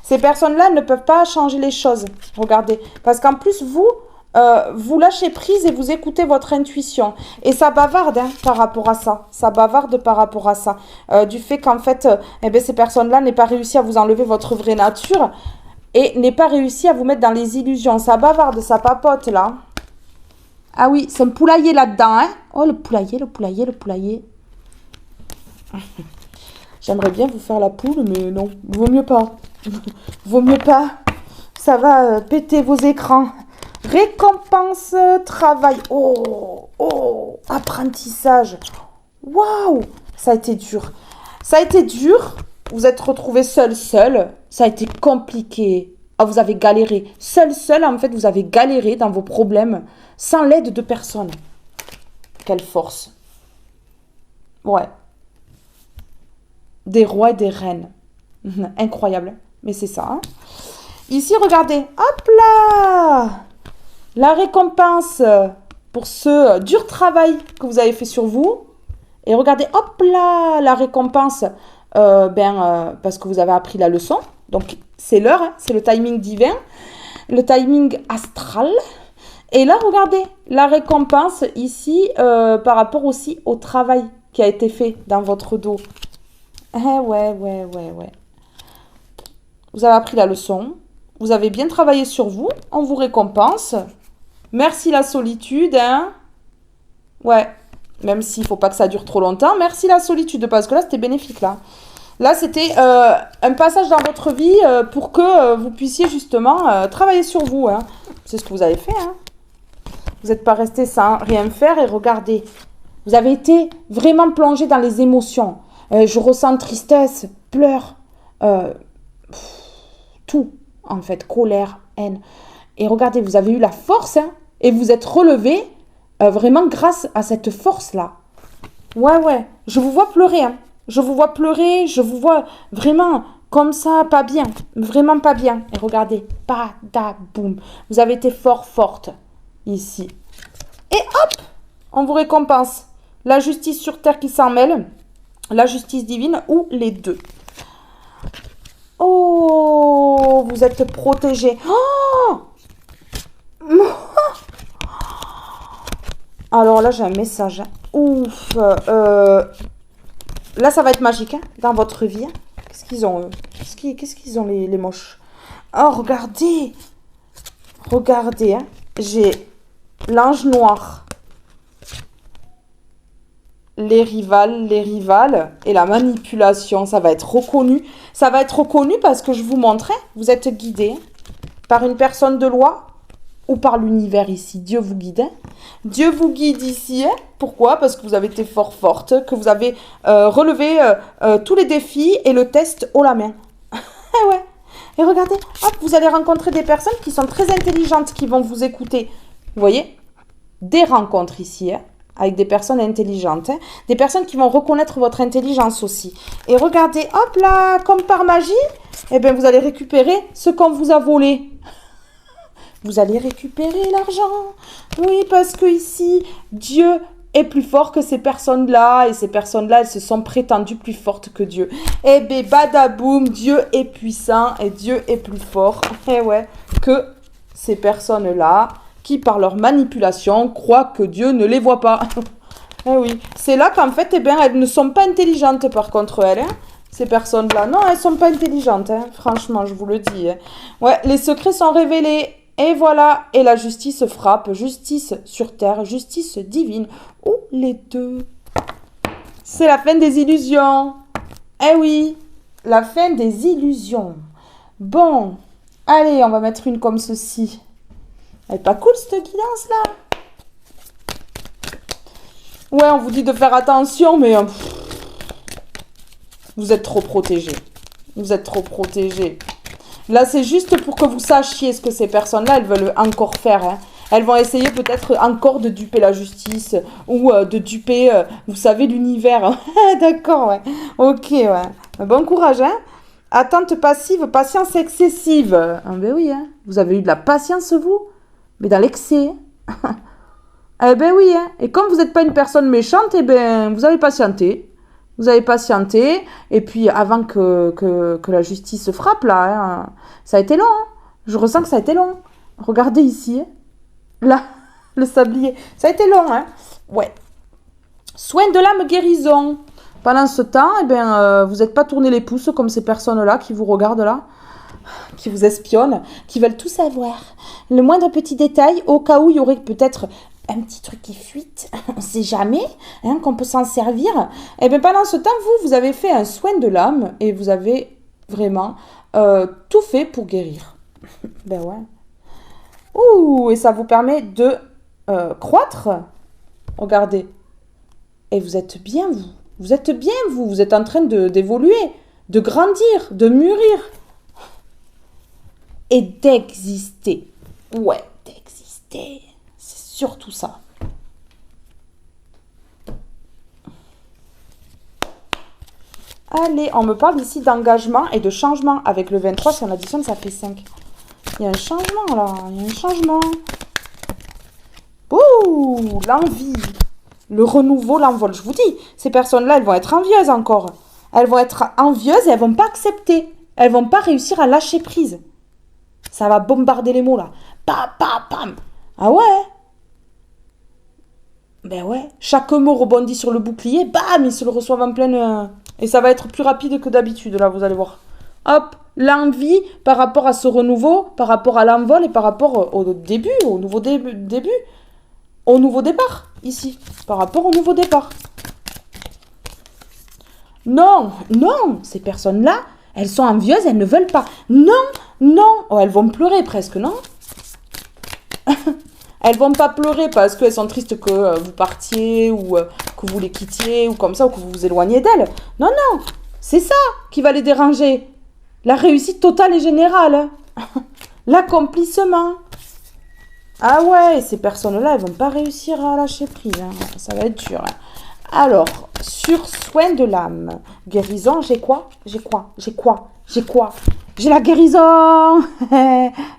Ces personnes-là ne peuvent pas changer les choses. Regardez. Parce qu'en plus, vous lâchez prise et vous écoutez votre intuition. Et ça bavarde hein, par rapport à ça. Ça bavarde par rapport à ça. Du fait qu'en fait, ces personnes-là n'aient pas réussi à vous enlever votre vraie nature et n'aient pas réussi à vous mettre dans les illusions. Ça bavarde, ça papote là. Ah oui, c'est un poulailler là-dedans. Hein. Oh, le poulailler. J'aimerais bien vous faire la poule, mais non, vaut mieux pas. Vaut mieux pas. Ça va péter vos écrans. Récompense, travail. Oh, apprentissage. Waouh, ça a été dur. Vous êtes retrouvés seul. Ça a été compliqué. Ah, vous avez galéré. Seul, en fait, vous avez galéré dans vos problèmes sans l'aide de personne. Quelle force. Ouais. Des rois et des reines. Incroyable. Mais c'est ça. Hein. Ici, regardez. Hop là! La récompense pour ce dur travail que vous avez fait sur vous. Et regardez, hop là! La récompense parce que vous avez appris la leçon. Donc, c'est l'heure. Hein, c'est le timing divin. Le timing astral. Et là, regardez. La récompense ici par rapport aussi au travail qui a été fait dans votre dos. Ouais. Vous avez appris la leçon. Vous avez bien travaillé sur vous. On vous récompense. Merci la solitude. Hein. Ouais. Même s'il ne faut pas que ça dure trop longtemps. Merci la solitude. Parce que là, c'était bénéfique. Là c'était un passage dans votre vie pour que vous puissiez justement travailler sur vous. Hein. C'est ce que vous avez fait. Hein. Vous n'êtes pas resté sans rien faire. Et regardez. Vous avez été vraiment plongé dans les émotions. Je ressens tristesse, pleurs, tout en fait, colère, haine. Et regardez, vous avez eu la force hein, et vous êtes relevé vraiment grâce à cette force-là. Ouais, je vous vois pleurer. Hein. Je vous vois vraiment comme ça, pas bien, vraiment pas bien. Et regardez, badaboum, vous avez été forte ici. Et hop, on vous récompense. La justice sur terre qui s'en mêle. La justice divine ou les deux. Oh, vous êtes protégés. Oh alors là, j'ai un message. Ouf. Là, ça va être magique hein, dans votre vie. Hein. Qu'est-ce qu'ils ont, eux? Qu'est-ce qu'ils ont, les moches? Oh, regardez. Hein. J'ai l'ange noir. Les rivales et la manipulation, ça va être reconnu. Ça va être reconnu parce que je vous montrais, vous êtes guidé par une personne de loi ou par l'univers ici. Dieu vous guide. Hein. Dieu vous guide ici. Hein. Pourquoi? Parce que vous avez été forte, que vous avez relevé tous les défis et le test haut la main. Et ouais. Et regardez, hop, vous allez rencontrer des personnes qui sont très intelligentes, qui vont vous écouter. Vous voyez? Des rencontres ici. Hein. avec des personnes intelligentes. Hein. Des personnes qui vont reconnaître votre intelligence aussi. Et regardez, hop là, comme par magie, eh bien, vous allez récupérer ce qu'on vous a volé. Vous allez récupérer l'argent. Oui, parce que ici, Dieu est plus fort que ces personnes-là. Et ces personnes-là, elles se sont prétendues plus fortes que Dieu. Eh bien, badaboum, Dieu est puissant et Dieu est plus fort. Eh ouais, que ces personnes-là qui, par leur manipulation, croient que Dieu ne les voit pas. Eh oui, c'est là qu'en fait, eh bien, elles ne sont pas intelligentes par contre, elles. Hein. Ces personnes-là, non, elles sont pas intelligentes. Hein. Franchement, je vous le dis. Hein. Ouais, les secrets sont révélés. Et voilà, et la justice frappe, justice sur terre, justice divine, ou les deux. C'est la fin des illusions. Eh oui, la fin des illusions. Bon, allez, on va mettre une comme ceci. Elle est pas cool cette guidance là. Ouais, on vous dit de faire attention, mais vous êtes trop protégés. Vous êtes trop protégés. Là, c'est juste pour que vous sachiez ce que ces personnes-là, elles veulent encore faire. Hein. Elles vont essayer peut-être encore de duper la justice ou de duper, vous savez, l'univers. D'accord, ouais. Ok, ouais. Bon courage, hein. Attente passive, patience excessive. Ah ben oui, hein. Vous avez eu de la patience, vous, mais dans l'excès. Eh ben oui, hein. Et comme vous n'êtes pas une personne méchante, eh ben, vous avez patienté. Vous avez patienté, et puis avant que la justice frappe, là, hein, ça a été long. Hein. Je ressens que ça a été long. Regardez ici, hein. Là, le sablier. Ça a été long, hein. Ouais. Soin de l'âme, guérison. Pendant ce temps, eh ben, vous n'êtes pas tourné les pouces comme ces personnes-là qui vous regardent là, qui vous espionnent, qui veulent tout savoir. Le moindre petit détail, au cas où il y aurait peut-être un petit truc qui fuite, on ne sait jamais, hein, qu'on peut s'en servir. Et bien pendant ce temps, vous avez fait un soin de l'âme et vous avez vraiment tout fait pour guérir. Ben ouais. Ouh, et ça vous permet de croître. Regardez. Et vous êtes bien, vous. Vous êtes bien, vous. Vous êtes en train d'évoluer, de grandir, de mûrir. Et d'exister. Ouais, d'exister. Surtout ça. Allez, on me parle ici d'engagement et de changement. Avec le 23, si on additionne, ça fait 5. Il y a un changement là. Il y a un changement. Ouh, l'envie. Le renouveau, l'envol. Je vous dis, ces personnes-là, elles vont être envieuses encore. Elles vont être envieuses et elles vont pas accepter. Elles vont pas réussir à lâcher prise. Ça va bombarder les mots là. Pam, pam, pam. Ah ouais. Ben ouais, chaque mot rebondit sur le bouclier, bam, ils se le reçoivent en pleine... Et ça va être plus rapide que d'habitude, là, vous allez voir. Hop, l'envie par rapport à ce renouveau, par rapport à l'envol et par rapport au début, au nouveau début, au nouveau départ, ici, par rapport au nouveau départ. Non, non, ces personnes-là, elles sont envieuses, elles ne veulent pas. Non, non, oh, elles vont pleurer presque, non? Elles vont pas pleurer parce qu'elles sont tristes que vous partiez ou que vous les quittiez ou comme ça ou que vous vous éloigniez d'elles. Non, non, c'est ça qui va les déranger. La réussite totale et générale. L'accomplissement. Ah ouais, ces personnes-là, elles vont pas réussir à lâcher prise. Hein. Ça va être dur. Hein. Alors, sur soin de l'âme, guérison, j'ai quoi? J'ai quoi? J'ai quoi? J'ai quoi? J'ai la guérison.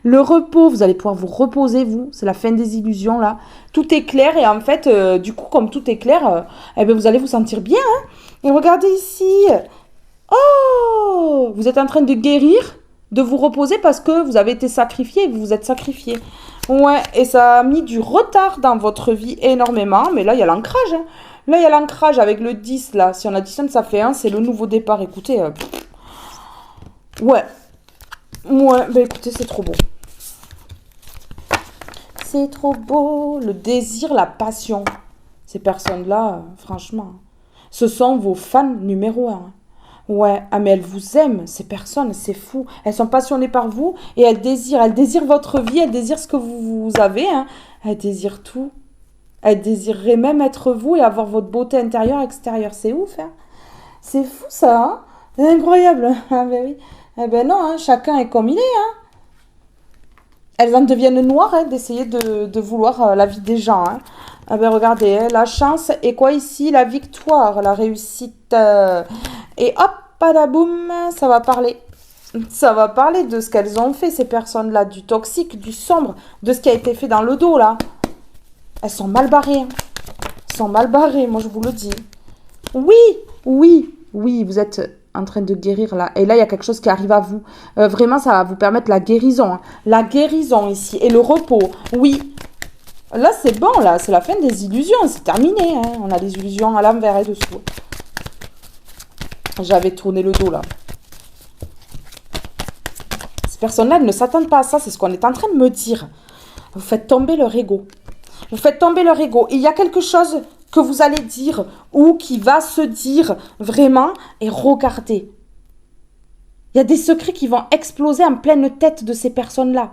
Le repos, vous allez pouvoir vous reposer, vous. C'est la fin des illusions, là. Tout est clair et en fait, du coup, comme tout est clair, eh bien, vous allez vous sentir bien. Hein. Et regardez ici. Oh, vous êtes en train de guérir, de vous reposer parce que vous avez été sacrifié, vous vous êtes sacrifié. Ouais, et ça a mis du retard dans votre vie énormément, mais là, il y a l'ancrage. Hein. Là, il y a l'ancrage avec le 10, là. Si on additionne, ça fait 1, c'est le nouveau départ. Écoutez, ouais. Ouais, bah écoutez, c'est trop beau. C'est trop beau. Le désir, la passion. Ces personnes-là, franchement, ce sont vos fans numéro 1. Ouais, ah mais elles vous aiment, ces personnes, c'est fou. Elles sont passionnées par vous et elles désirent votre vie, elles désirent ce que vous avez. Hein. Elles désirent tout. Elles désireraient même être vous et avoir votre beauté intérieure, extérieure. C'est ouf, hein. C'est fou ça, hein. C'est incroyable. Ah ben oui. Eh ben non, hein, chacun est comme il est. Hein. Elles en deviennent noires hein, d'essayer de vouloir la vie des gens. Hein. Ah ben regardez, hein, la chance et quoi ici? La victoire, la réussite. Et hop, padaboum, ça va parler. Ça va parler de ce qu'elles ont fait, ces personnes-là, du toxique, du sombre, de ce qui a été fait dans le dos, là. Elles sont mal barrées. Hein. Elles sont mal barrées, moi je vous le dis. Oui, oui, oui, vous êtes en train de guérir là. Et là, il y a quelque chose qui arrive à vous. Vraiment, ça va vous permettre la guérison. Hein. La guérison ici et le repos. Oui. Là, c'est bon, là. C'est la fin des illusions. C'est terminé. Hein. On a des illusions à l'envers et dessous. J'avais tourné le dos là. Ces personnes-là, elles ne s'attendent pas à ça. C'est ce qu'on est en train de me dire. Vous faites tomber leur ego. Vous faites tomber leur ego. Il y a quelque chose que vous allez dire ou qui va se dire vraiment et regardez. Il y a des secrets qui vont exploser en pleine tête de ces personnes-là.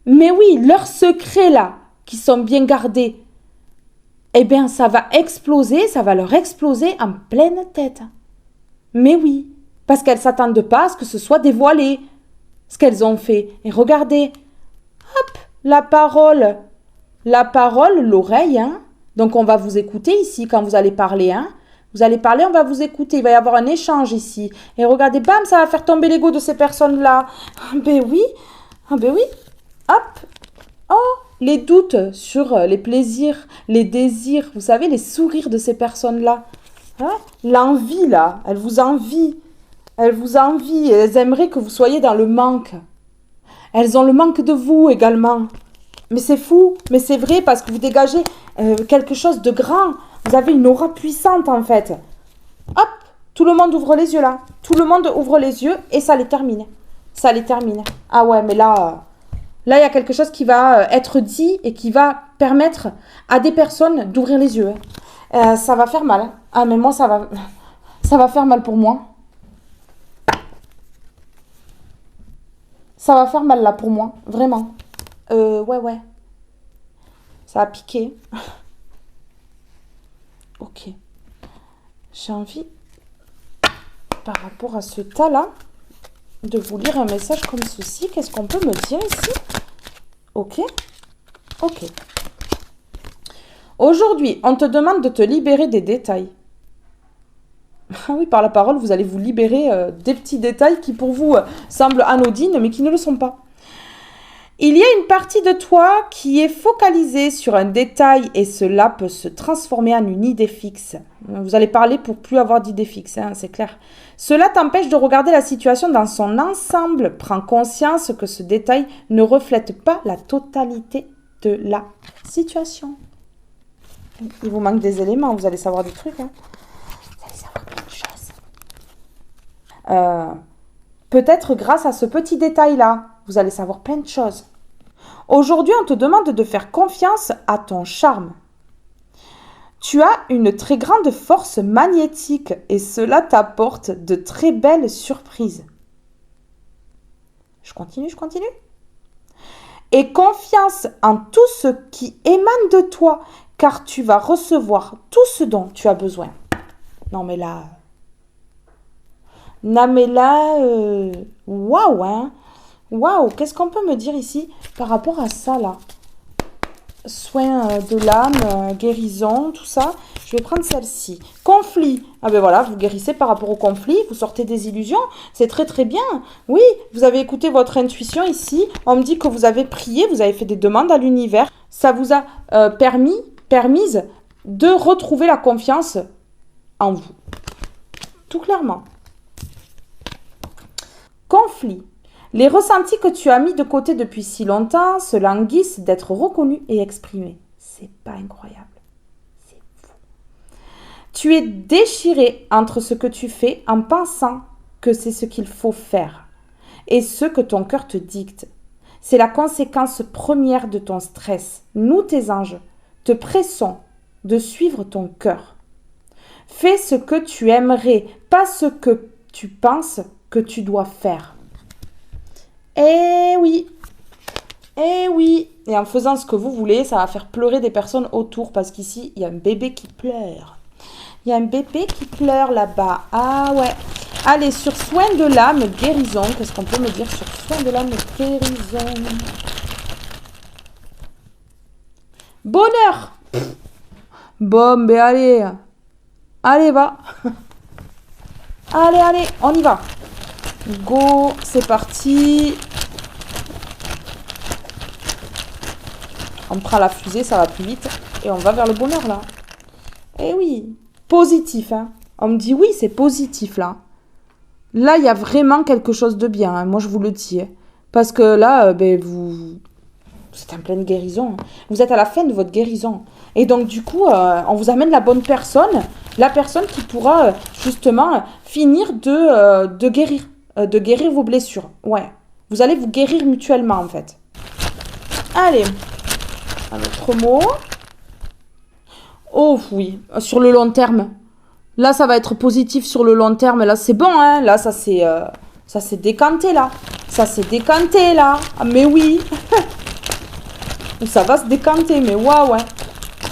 Mais oui, leurs secrets là, qui sont bien gardés, eh bien ça va exploser, ça va leur exploser en pleine tête. Mais oui, parce qu'elles ne s'attendent pas à ce que ce soit dévoilé, ce qu'elles ont fait. Et regardez, hop, la parole, l'oreille, hein. Donc, on va vous écouter ici quand vous allez parler. Hein. Vous allez parler, on va vous écouter. Il va y avoir un échange ici. Et regardez, bam, ça va faire tomber l'ego de ces personnes-là. Ah ben oui. Ah ben oui. Hop. Oh, les doutes sur les plaisirs, les désirs. Vous savez, les sourires de ces personnes-là. Hein. L'envie, là. Elles vous envient. Elles vous envient. Elles aimeraient que vous soyez dans le manque. Elles ont le manque de vous également. Mais c'est fou, mais c'est vrai parce que vous dégagez quelque chose de grand. Vous avez une aura puissante en fait. Hop, tout le monde ouvre les yeux là. Tout le monde ouvre les yeux et ça les termine. Ça les termine. Ah ouais, mais là, il y a quelque chose qui va être dit et qui va permettre à des personnes d'ouvrir les yeux. Ça va faire mal. Ah mais moi, ça va faire mal pour moi. Ça va faire mal là pour moi, vraiment. Ouais. Ça a piqué. Ok. J'ai envie, par rapport à ce tas-là, de vous lire un message comme ceci. Qu'est-ce qu'on peut me dire ici? Ok. Aujourd'hui, on te demande de te libérer des détails. Ah oui, par la parole, vous allez vous libérer des petits détails qui pour vous semblent anodines, mais qui ne le sont pas. Il y a une partie de toi qui est focalisée sur un détail et cela peut se transformer en une idée fixe. Vous allez parler pour plus avoir d'idée fixe, hein, c'est clair. Cela t'empêche de regarder la situation dans son ensemble. Prends conscience que ce détail ne reflète pas la totalité de la situation. Il vous manque des éléments, vous allez savoir des trucs. Hein. Vous allez savoir plein de choses. Peut-être grâce à ce petit détail-là, vous allez savoir plein de choses. Aujourd'hui, on te demande de faire confiance à ton charme. Tu as une très grande force magnétique et cela t'apporte de très belles surprises. Je continue. Et confiance en tout ce qui émane de toi, car tu vas recevoir tout ce dont tu as besoin. Non mais là, waouh, hein. Waouh, qu'est-ce qu'on peut me dire ici par rapport à ça, là? Soins de l'âme, guérison, tout ça. Je vais prendre celle-ci. Conflit. Ah ben voilà, vous guérissez par rapport au conflit, vous sortez des illusions. C'est très très bien. Oui, vous avez écouté votre intuition ici. On me dit que vous avez prié, vous avez fait des demandes à l'univers. Ça vous a permise de retrouver la confiance en vous. Tout clairement. Conflit. Les ressentis que tu as mis de côté depuis si longtemps se languissent d'être reconnus et exprimés. C'est pas incroyable. C'est fou. Tu es déchiré entre ce que tu fais en pensant que c'est ce qu'il faut faire et ce que ton cœur te dicte. C'est la conséquence première de ton stress. Nous, tes anges, te pressons de suivre ton cœur. Fais ce que tu aimerais, pas ce que tu penses que tu dois faire. Eh oui. Et en faisant ce que vous voulez, ça va faire pleurer des personnes autour parce qu'ici, il y a un bébé qui pleure. Il y a un bébé qui pleure là-bas. Ah ouais. Allez, sur soin de l'âme, guérison. Qu'est-ce qu'on peut me dire sur soin de l'âme, guérison? Bonheur. Bon, ben allez. Allez, va. Allez, on y va. Go, c'est parti. On prend la fusée, ça va plus vite. Et on va vers le bonheur, là. Eh oui. Positif, hein. On me dit oui, c'est positif, là. Là, il y a vraiment quelque chose de bien, hein. Moi, je vous le dis. Hein. Parce que là, vous êtes en pleine guérison. Vous êtes à la fin de votre guérison. Et donc, du coup, on vous amène la bonne personne. La personne qui pourra, justement, finir de guérir. De guérir vos blessures. Ouais. Vous allez vous guérir mutuellement, en fait. Allez. Un autre mot. Oh, oui. Sur le long terme. Là, ça va être positif sur le long terme. Là, c'est bon, hein. Là, ça s'est décanté, là. Ça s'est décanté, là. Ah, mais oui. Ça va se décanter, mais waouh, ouais.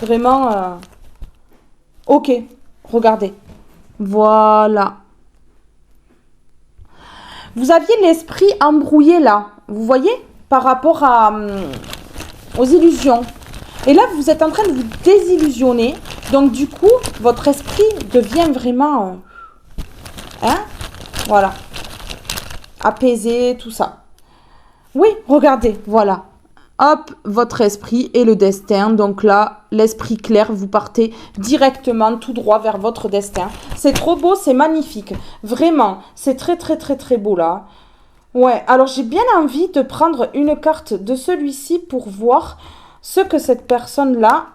Vraiment. Ok. Regardez. Voilà. Vous aviez l'esprit embrouillé, là. Vous voyez? Par rapport aux illusions. Et là, vous êtes en train de vous désillusionner. Donc, du coup, votre esprit devient vraiment... Voilà. Apaisé, tout ça. Oui, regardez, voilà. Hop, votre esprit et le destin. Donc là, l'esprit clair, vous partez directement tout droit vers votre destin. C'est trop beau, c'est magnifique. Vraiment, c'est très, très, très, très beau là. Ouais, alors j'ai bien envie de prendre une carte de celui-ci pour voir ce que cette personne-là,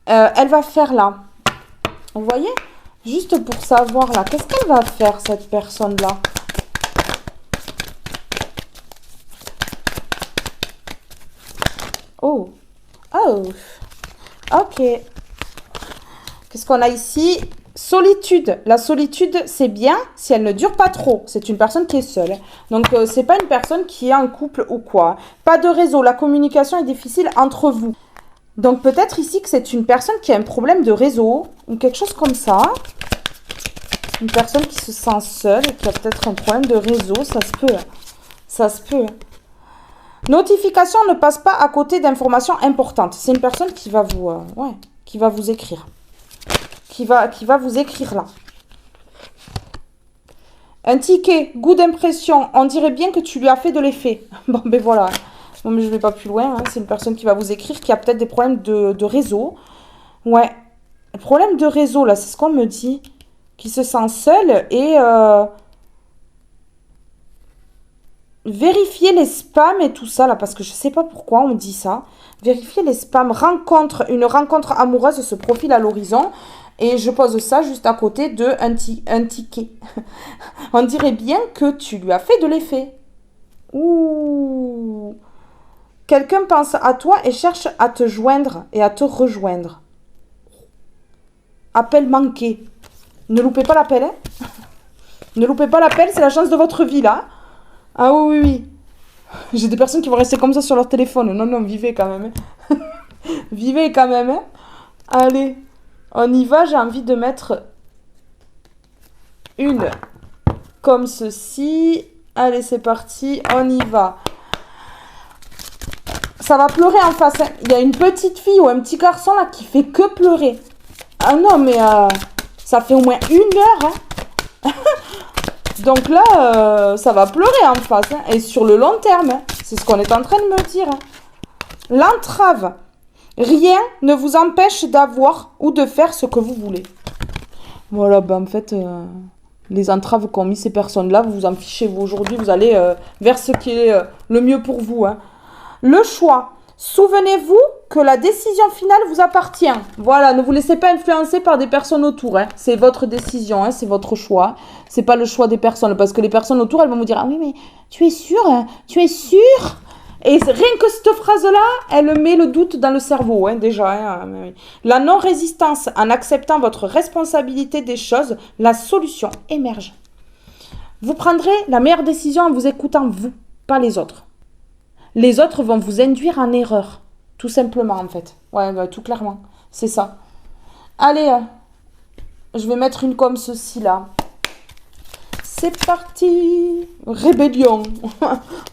elle va faire là. Vous voyez? Juste pour savoir là, qu'est-ce qu'elle va faire cette personne-là? Oh, ok. Qu'est-ce qu'on a ici? Solitude. La solitude, c'est bien si elle ne dure pas trop. C'est une personne qui est seule. Donc, c'est pas une personne qui est en couple ou quoi. Pas de réseau. La communication est difficile entre vous. Donc, peut-être ici que c'est une personne qui a un problème de réseau ou quelque chose comme ça. Une personne qui se sent seule et qui a peut-être un problème de réseau. Ça se peut. Ça se peut. Notification ne passe pas à côté d'informations importantes. C'est une personne qui va vous, qui va vous écrire. Qui va vous écrire là. Un ticket, goût d'impression. On dirait bien que tu lui as fait de l'effet. Bon, ben voilà. Bon, mais je ne vais pas plus loin. Hein. C'est une personne qui va vous écrire qui a peut-être des problèmes de réseau. Ouais. Problème de réseau, là, c'est ce qu'on me dit. Qui se sent seule et... Vérifiez les spams et tout ça, là, parce que je ne sais pas pourquoi on me dit ça. Vérifiez les spams. Une rencontre amoureuse se profile à l'horizon. Et je pose ça juste à côté de un ticket. On dirait bien que tu lui as fait de l'effet. Ouh. Quelqu'un pense à toi et cherche à te joindre et à te rejoindre. Appel manqué. Ne loupez pas l'appel, hein. Ne loupez pas l'appel, c'est la chance de votre vie, là. Ah oui, oui, oui. J'ai des personnes qui vont rester comme ça sur leur téléphone. Non, non, vivez quand même. Hein. Vivez quand même. Hein. Allez, on y va. J'ai envie de mettre une comme ceci. Allez, c'est parti. On y va. Ça va pleurer en face. Hein. Il y a une petite fille ou un petit garçon là qui fait que pleurer. Ah non, mais ça fait au moins 1 heure. Hein. Donc là, ça va pleurer en face. Hein, et sur le long terme, hein, c'est ce qu'on est en train de me dire. Hein. L'entrave. Rien ne vous empêche d'avoir ou de faire ce que vous voulez. Voilà, ben en fait, les entraves qu'ont mis ces personnes-là, vous vous en fichez. Vous, aujourd'hui, vous allez vers ce qui est le mieux pour vous. Hein. Le choix. Souvenez-vous que la décision finale vous appartient. Voilà, ne vous laissez pas influencer par des personnes autour. Hein. C'est votre décision, hein, c'est votre choix. C'est pas le choix des personnes. Parce que les personnes autour, elles vont vous dire « Ah oui, mais tu es sûr? Tu es sûr ?» Et rien que cette phrase-là, elle met le doute dans le cerveau, hein, déjà. Hein. La non-résistance, en acceptant votre responsabilité des choses, la solution émerge. Vous prendrez la meilleure décision en vous écoutant vous, pas les autres. Les autres vont vous induire en erreur. Tout simplement, en fait. Ouais, bah, tout clairement. C'est ça. Allez, je vais mettre une comme ceci, là. C'est parti. Rébellion.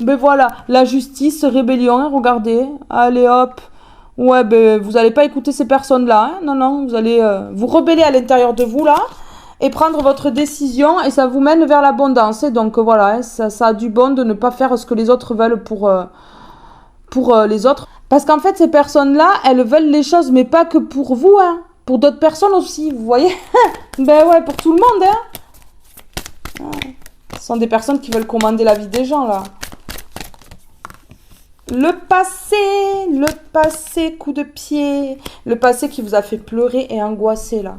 Ben voilà, la justice, rébellion, hein, regardez. Allez, hop. Ouais, ben, vous n'allez pas écouter ces personnes-là. Hein. Non, non, vous allez vous rebeller à l'intérieur de vous, là, et prendre votre décision, et ça vous mène vers l'abondance. Et donc, voilà, hein, ça a du bon de ne pas faire ce que les autres veulent pour les autres. Parce qu'en fait, ces personnes-là, elles veulent les choses, mais pas que pour vous, hein. Pour d'autres personnes aussi, vous voyez. Ben ouais, pour tout le monde, hein. Ce sont des personnes qui veulent commander la vie des gens, là. Le passé, coup de pied. Le passé qui vous a fait pleurer et angoisser, là.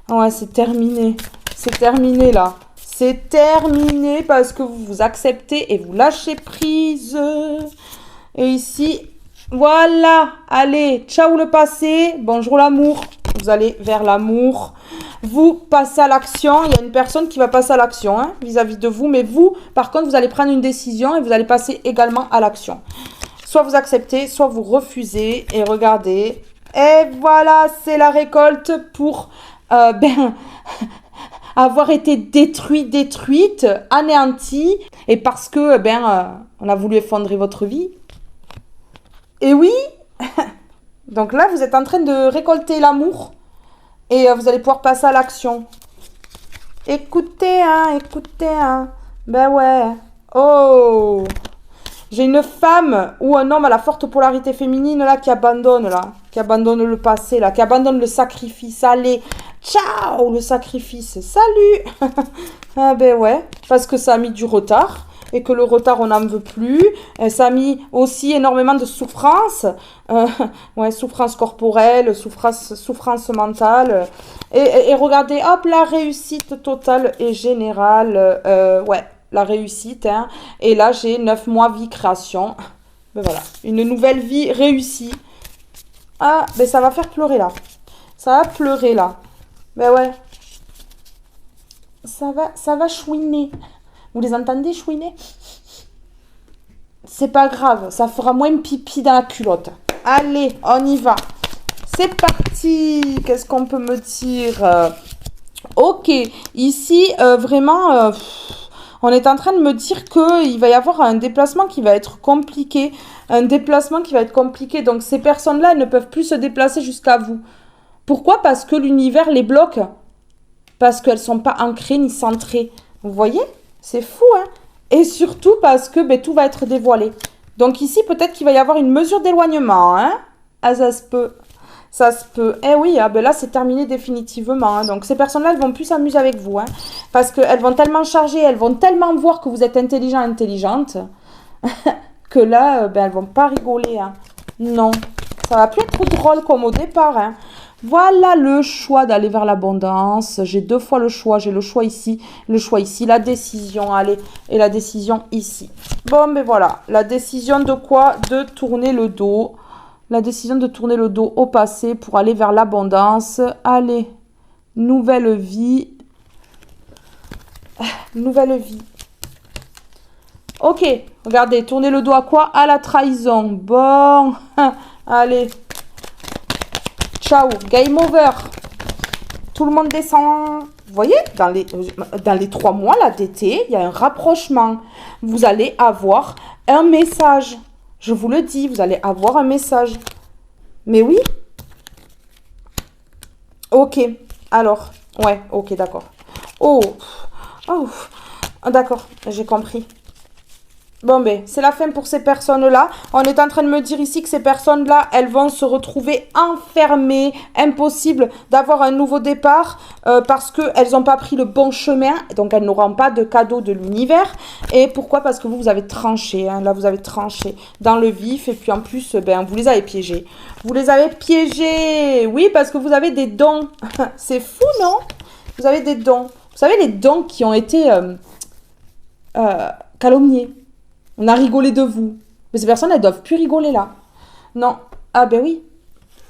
Ouais, c'est terminé. C'est terminé, là. C'est terminé parce que vous vous acceptez et vous lâchez prise. Et ici, voilà. Allez, ciao le passé. Bonjour l'amour. Vous allez vers l'amour. Vous passez à l'action. Il y a une personne qui va passer à l'action hein, vis-à-vis de vous. Mais vous, par contre, vous allez prendre une décision et vous allez passer également à l'action. Soit vous acceptez, soit vous refusez. Et regardez. Et voilà, c'est la récolte pour avoir été détruite, anéantie. Et parce que on a voulu effondrer votre vie. Et oui, donc là, vous êtes en train de récolter l'amour. Et vous allez pouvoir passer à l'action. Écoutez, hein. Ben ouais. Oh. J'ai une femme ou un homme à la forte polarité féminine là qui abandonne le passé là, qui abandonne le sacrifice. Allez, ciao le sacrifice, salut. Ah ben ouais, parce que ça a mis du retard et que le retard on n'en veut plus. Et ça a mis aussi énormément de souffrance, souffrance corporelle, souffrance mentale. Et regardez, hop, la réussite totale et générale, la réussite, hein. Et là, j'ai 9 mois vie création. Ben voilà, une nouvelle vie réussie. Ah, ben ça va faire pleurer, là. Ça va pleurer, là. Ben ouais. Ça va chouiner. Vous les entendez chouiner? C'est pas grave, ça fera moins pipi dans la culotte. Allez, on y va. C'est parti. Qu'est-ce qu'on peut me dire? Ok, ici, vraiment... on est en train de me dire qu'il va y avoir un déplacement qui va être compliqué. Donc, ces personnes-là, elles ne peuvent plus se déplacer jusqu'à vous. Pourquoi? Parce que l'univers les bloque. Parce qu'elles ne sont pas ancrées ni centrées. Vous voyez? C'est fou, hein? Et surtout parce que tout va être dévoilé. Donc, ici, peut-être qu'il va y avoir une mesure d'éloignement, hein? Ah, ça se peut. Ça se peut. Eh oui, là, c'est terminé définitivement. Hein. Donc, ces personnes-là, elles vont plus s'amuser avec vous. Hein, parce qu'elles vont tellement charger, elles vont tellement voir que vous êtes intelligente, que là, elles vont pas rigoler. Hein. Non, ça va plus être drôle comme au départ. Hein. Voilà le choix d'aller vers l'abondance. J'ai 2 fois le choix. J'ai le choix ici, la décision, allez, et la décision ici. Bon, ben voilà. La décision de quoi? De tourner le dos. La décision de tourner le dos au passé pour aller vers l'abondance. Allez, nouvelle vie. Nouvelle vie. Ok, regardez, tournez le dos à quoi? À la trahison. Bon, allez. Ciao, game over. Tout le monde descend. Vous voyez, dans les 3 mois là d'été, il y a un rapprochement. Vous allez avoir un message. Je vous le dis, vous allez avoir un message. Mais oui. Ok. Alors. Ouais, ok, d'accord. Oh. D'accord, j'ai compris. Bon, c'est la fin pour ces personnes-là. On est en train de me dire ici que ces personnes-là, elles vont se retrouver enfermées. Impossible d'avoir un nouveau départ parce qu'elles n'ont pas pris le bon chemin. Donc, elles n'auront pas de cadeau de l'univers. Et pourquoi? Parce que vous avez tranché. Hein. Là, vous avez tranché dans le vif. Et puis, en plus, vous les avez piégés. Vous les avez piégés. Oui, parce que vous avez des dons. C'est fou, non? Vous avez des dons. Vous savez, les dons qui ont été calomniés. On a rigolé de vous. Mais ces personnes, elles doivent plus rigoler là. Non. Ah ben oui.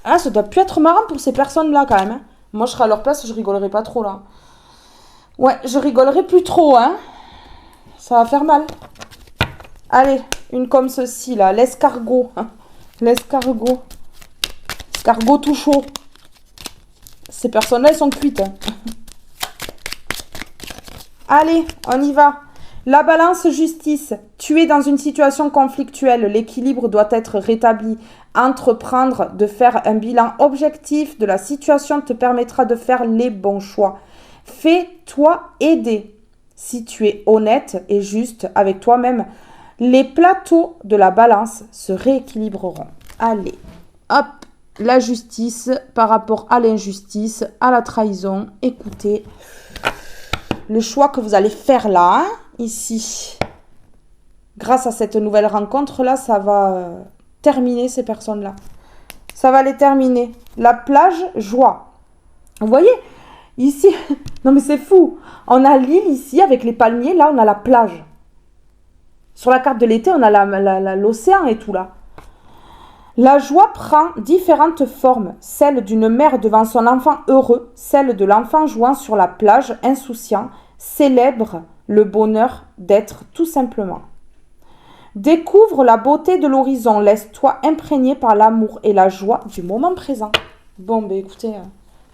Ah, ça doit plus être marrant pour ces personnes-là quand même. Hein. Moi, je serais à leur place, je rigolerais pas trop là. Ouais, je rigolerais plus trop, hein. Ça va faire mal. Allez, une comme ceci là. L'escargot. Hein. L'escargot. Escargot tout chaud. Ces personnes-là, elles sont cuites. Hein. Allez, on y va. La balance justice. Tu es dans une situation conflictuelle. L'équilibre doit être rétabli. Entreprendre de faire un bilan objectif de la situation te permettra de faire les bons choix. Fais-toi aider. Si tu es honnête et juste avec toi-même, les plateaux de la balance se rééquilibreront. Allez, hop, la justice par rapport à l'injustice, à la trahison. Écoutez, le choix que vous allez faire là, hein, ici, grâce à cette nouvelle rencontre-là, ça va terminer ces personnes-là. Ça va les terminer. La plage, joie. Vous voyez, ici, non mais c'est fou. On a l'île ici avec les palmiers, là on a la plage. Sur la carte de l'été, on a l'océan et tout là. La joie prend différentes formes. Celle d'une mère devant son enfant heureux, celle de l'enfant jouant sur la plage, insouciant, célèbre le bonheur d'être tout simplement. Découvre la beauté de l'horizon, laisse-toi imprégner par l'amour et la joie du moment présent. Bon, ben écoutez,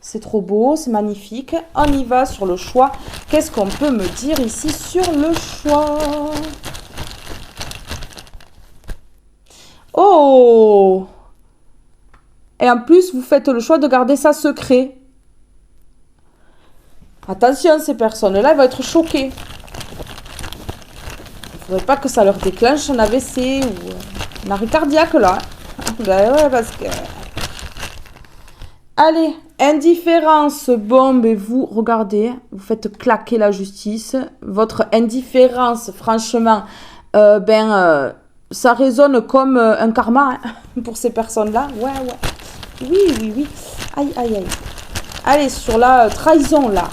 c'est trop beau, c'est magnifique. On y va sur le choix. Qu'est-ce qu'on peut me dire ici sur le choix ? Oh! Et en plus, vous faites le choix de garder ça secret. Attention, ces personnes-là, elles vont être choquées. Il ne faudrait pas que ça leur déclenche un AVC ou un arrêt cardiaque, là. Ben ouais, parce que... Allez, indifférence. Bon, ben vous, regardez, vous faites claquer la justice. Votre indifférence, franchement, ça résonne comme un karma hein, pour ces personnes-là. Ouais. Oui. Aïe. Allez, sur la trahison, là.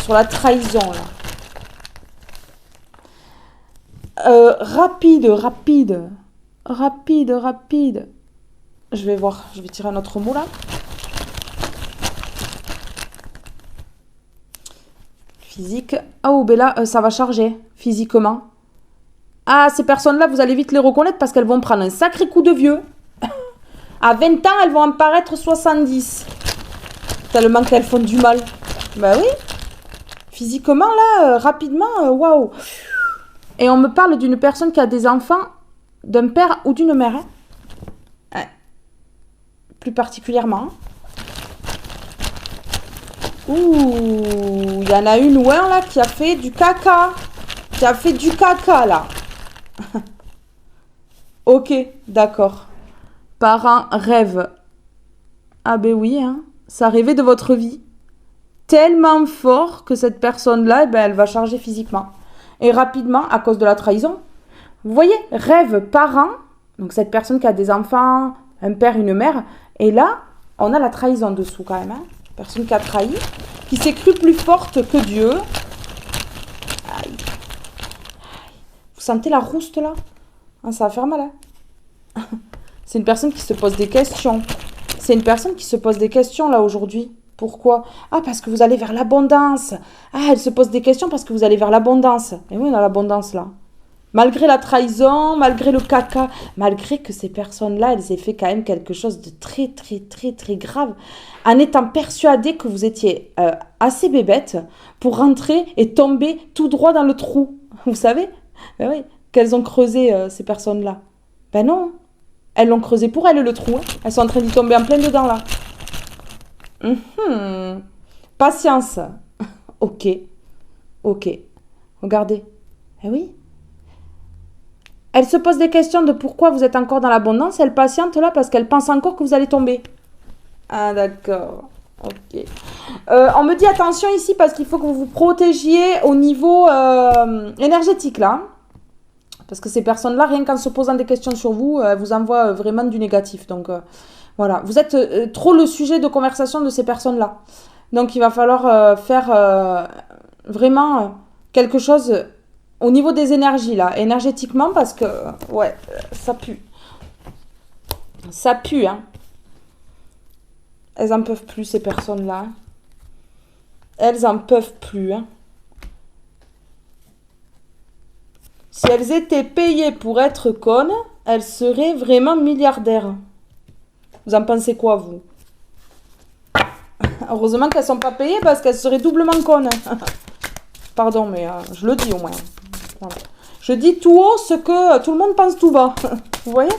Sur la trahison, là. Rapide. Je vais voir, je vais tirer un autre mot, là. Physique. Oh, ben là, ça va charger, physiquement. Ah, ces personnes-là, vous allez vite les reconnaître parce qu'elles vont prendre un sacré coup de vieux. À 20 ans, elles vont en paraître 70. Tellement qu'elles font du mal. Ben oui. Physiquement, là, rapidement, waouh. Et on me parle d'une personne qui a des enfants, d'un père ou d'une mère. Hein. Ouais. Plus particulièrement. Ouh, il y en a une ou un, là, qui a fait du caca. Là. Ok, d'accord. Parents rêvent. Ah ben oui, hein. Ça rêvait de votre vie. Tellement fort que cette personne-là, elle va charger physiquement. Et rapidement, à cause de la trahison. Vous voyez, rêve, parents. Donc cette personne qui a des enfants, un père, une mère. Et là, on a la trahison dessous quand même. Hein. Personne qui a trahi. Qui s'est crue plus forte que Dieu. Aïe. Vous sentez la rouste là? Ah, ça va faire mal. Hein. C'est une personne qui se pose des questions. C'est une personne qui se pose des questions là aujourd'hui. Pourquoi? Ah, parce que vous allez vers l'abondance. Ah, elle se pose des questions parce que vous allez vers l'abondance. Et oui, on a l'abondance là. Malgré la trahison, malgré le caca, malgré que ces personnes-là, elles aient fait quand même quelque chose de très, très, très, très grave, en étant persuadées que vous étiez assez bébête pour rentrer et tomber tout droit dans le trou. Vous savez? Ben oui, qu'elles ont creusé ces personnes-là. Ben non, elles l'ont creusé pour elles le trou. Hein. Elles sont en train d'y tomber en plein dedans là. Patience. Ok. Regardez. Eh oui. Elle se pose des questions de pourquoi vous êtes encore dans l'abondance. Elle patiente là parce qu'elle pense encore que vous allez tomber. Ah d'accord. Ok. On me dit attention ici parce qu'il faut que vous vous protégiez au niveau énergétique là. Parce que ces personnes-là, rien qu'en se posant des questions sur vous, elles vous envoient vraiment du négatif. Donc voilà, vous êtes trop le sujet de conversation de ces personnes-là. Donc il va falloir faire vraiment quelque chose au niveau des énergies, là, énergétiquement, parce que, ouais, ça pue. Ça pue, hein. Elles en peuvent plus, ces personnes-là. Elles en peuvent plus, hein. Si elles étaient payées pour être connes, elles seraient vraiment milliardaires. Vous en pensez quoi, vous? Heureusement qu'elles ne sont pas payées parce qu'elles seraient doublement connes. Pardon, mais je le dis au moins. Voilà. Je dis tout haut ce que tout le monde pense tout bas. Vous voyez?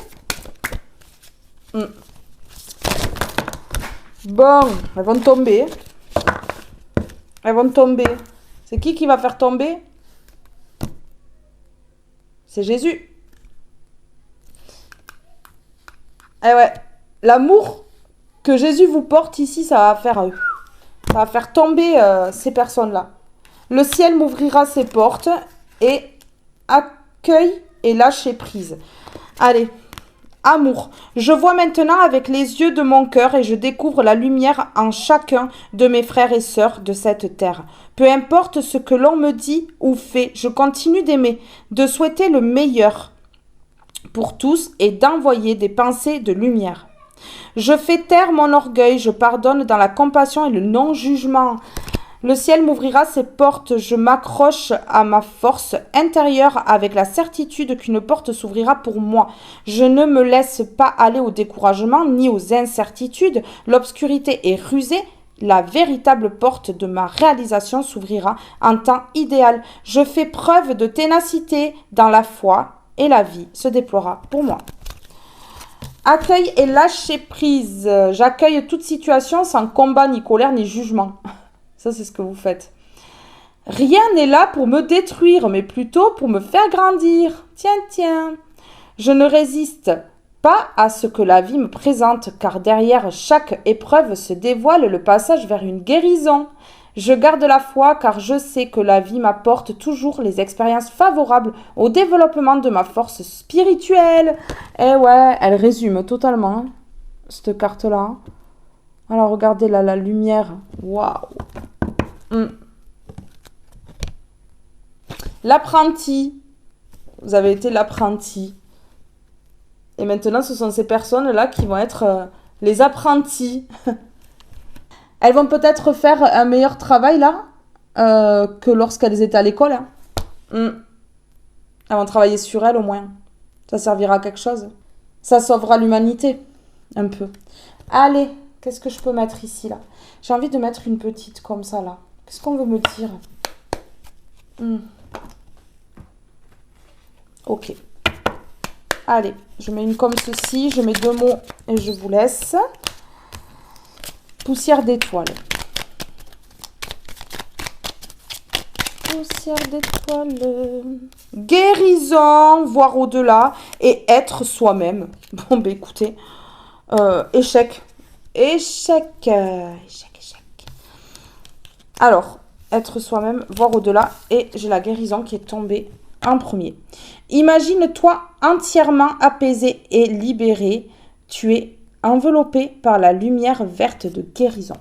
Bon, elles vont tomber. Elles vont tomber. C'est qui va faire tomber? C'est Jésus. Eh ouais, l'amour que Jésus vous porte ici, ça va faire tomber ces personnes-là. Le ciel m'ouvrira ses portes et accueille et lâcher prise. Allez, amour. Je vois maintenant avec les yeux de mon cœur et je découvre la lumière en chacun de mes frères et sœurs de cette terre. Peu importe ce que l'on me dit ou fait, je continue d'aimer, de souhaiter le meilleur pour tous et d'envoyer des pensées de lumière. Je fais taire mon orgueil, je pardonne dans la compassion et le non-jugement. Le ciel m'ouvrira ses portes, je m'accroche à ma force intérieure avec la certitude qu'une porte s'ouvrira pour moi. Je ne me laisse pas aller au découragement ni aux incertitudes. L'obscurité est rusée, la véritable porte de ma réalisation s'ouvrira en temps idéal. Je fais preuve de ténacité dans la foi et la vie se déploiera pour moi. Accueil et lâcher prise. J'accueille toute situation sans combat, ni colère, ni jugement. Ça, c'est ce que vous faites. Rien n'est là pour me détruire, mais plutôt pour me faire grandir. Tiens. Je ne résiste pas à ce que la vie me présente, car derrière chaque épreuve se dévoile le passage vers une guérison. Je garde la foi, car je sais que la vie m'apporte toujours les expériences favorables au développement de ma force spirituelle. Eh ouais, elle résume totalement cette carte-là. Alors, regardez là, la lumière. Waouh! L'apprenti. Vous avez été l'apprenti. Et maintenant, ce sont ces personnes-là qui vont être les apprentis. Elles vont peut-être faire un meilleur travail là que lorsqu'elles étaient à l'école. Hein. Elles vont travailler sur elles au moins. Ça servira à quelque chose. Ça sauvera l'humanité. Un peu. Allez, qu'est-ce que je peux mettre ici là? J'ai envie de mettre une petite comme ça là. Qu'est-ce qu'on veut me dire? Ok. Allez, je mets une comme ceci. Je mets 2 mots et je vous laisse. Poussière d'étoiles. Poussière d'étoiles. Guérison, voir au-delà et être soi-même. Bon, ben écoutez. Échec. Alors, être soi-même, voir au-delà et j'ai la guérison qui est tombée en premier. Imagine-toi entièrement apaisé et libéré. Tu es enveloppé par la lumière verte de guérison.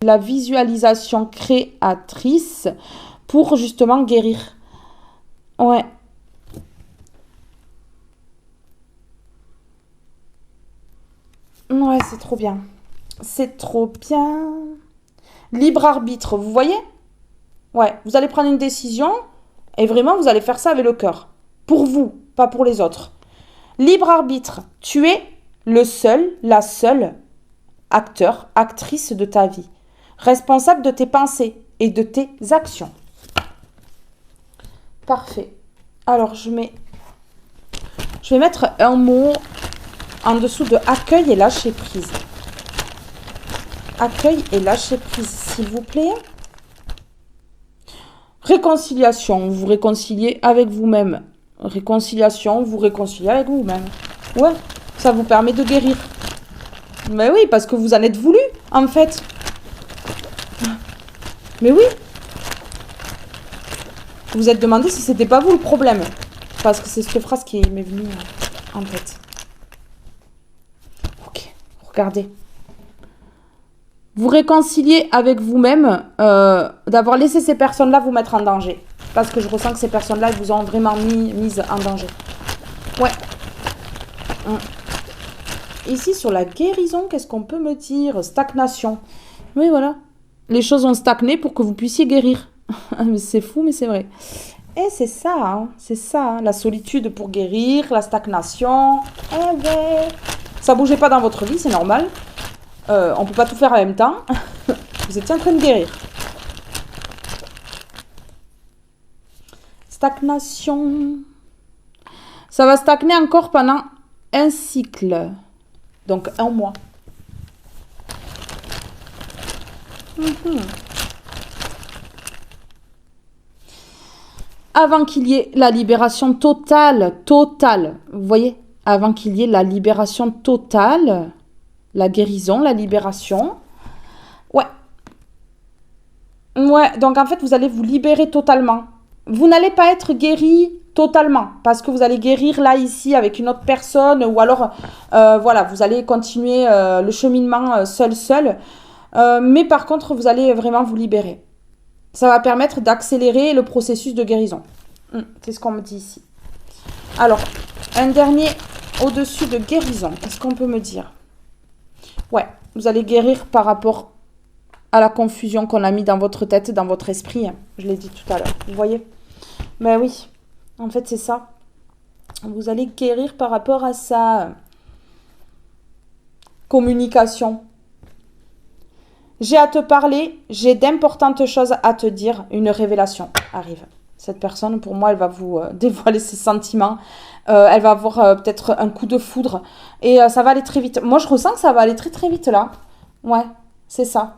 La visualisation créatrice pour justement guérir. Ouais. Ouais, c'est trop bien. C'est trop bien. Libre arbitre, vous voyez? Ouais, vous allez prendre une décision et vraiment, vous allez faire ça avec le cœur. Pour vous, pas pour les autres. Libre arbitre, tu es le seul, la seule acteur, actrice de ta vie. Responsable de tes pensées et de tes actions. Parfait. Alors, je vais mettre un mot en dessous de accueil et lâcher prise. Accueil et lâcher prise, s'il vous plaît. Réconciliation, vous réconciliez avec vous-même. Réconciliation, vous réconciliez avec vous-même. Ouais, ça vous permet de guérir. Mais oui, parce que vous en êtes voulu, en fait. Mais oui. Vous vous êtes demandé si c'était pas vous le problème. Parce que c'est cette phrase qui m'est venue en tête. Ok, regardez. Vous réconciliez avec vous-même d'avoir laissé ces personnes-là vous mettre en danger. Parce que je ressens que ces personnes-là vous ont vraiment mise en danger. Ouais. Ici, sur la guérison, qu'est-ce qu'on peut me dire? Stagnation. Oui, voilà. Les choses ont stagné pour que vous puissiez guérir. C'est fou, mais c'est vrai. Et c'est ça, hein. C'est ça, hein. La solitude pour guérir, la stagnation. Eh ben, ça bougeait pas dans votre vie, c'est normal. On peut pas tout faire en même temps. Vous étiez en train de guérir. stagnation. Ça va stagner encore pendant un cycle. Donc, 1 mois. Avant qu'il y ait la libération totale, vous voyez, avant qu'il y ait la libération totale, la guérison, la libération, ouais, donc en fait, vous allez vous libérer totalement. Vous n'allez pas être guéri totalement, parce que vous allez guérir là, ici, avec une autre personne, ou alors, voilà, vous allez continuer le cheminement seul. Mais par contre, vous allez vraiment vous libérer. Ça va permettre d'accélérer le processus de guérison. C'est ce qu'on me dit ici. Alors, un dernier au-dessus de guérison. Qu'est-ce qu'on peut me dire? Ouais, vous allez guérir par rapport à la confusion qu'on a mis dans votre tête, dans votre esprit. Je l'ai dit tout à l'heure. Vous voyez? Ben oui, en fait, c'est ça. Vous allez guérir par rapport à sa communication. J'ai à te parler, j'ai d'importantes choses à te dire. Une révélation arrive. Cette personne, pour moi, elle va vous dévoiler ses sentiments. Elle va avoir peut-être un coup de foudre. Et ça va aller très vite. Moi, je ressens que ça va aller très très vite là. Ouais, c'est ça.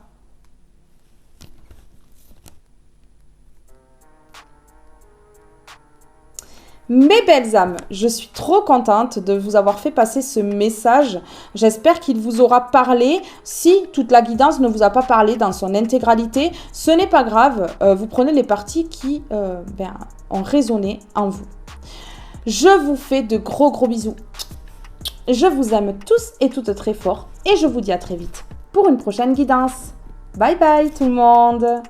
Mes belles âmes, je suis trop contente de vous avoir fait passer ce message. J'espère qu'il vous aura parlé. Si toute la guidance ne vous a pas parlé dans son intégralité, ce n'est pas grave. Vous prenez les parties qui ont résonné en vous. Je vous fais de gros bisous. Je vous aime tous et toutes très fort. Et je vous dis à très vite pour une prochaine guidance. Bye bye tout le monde.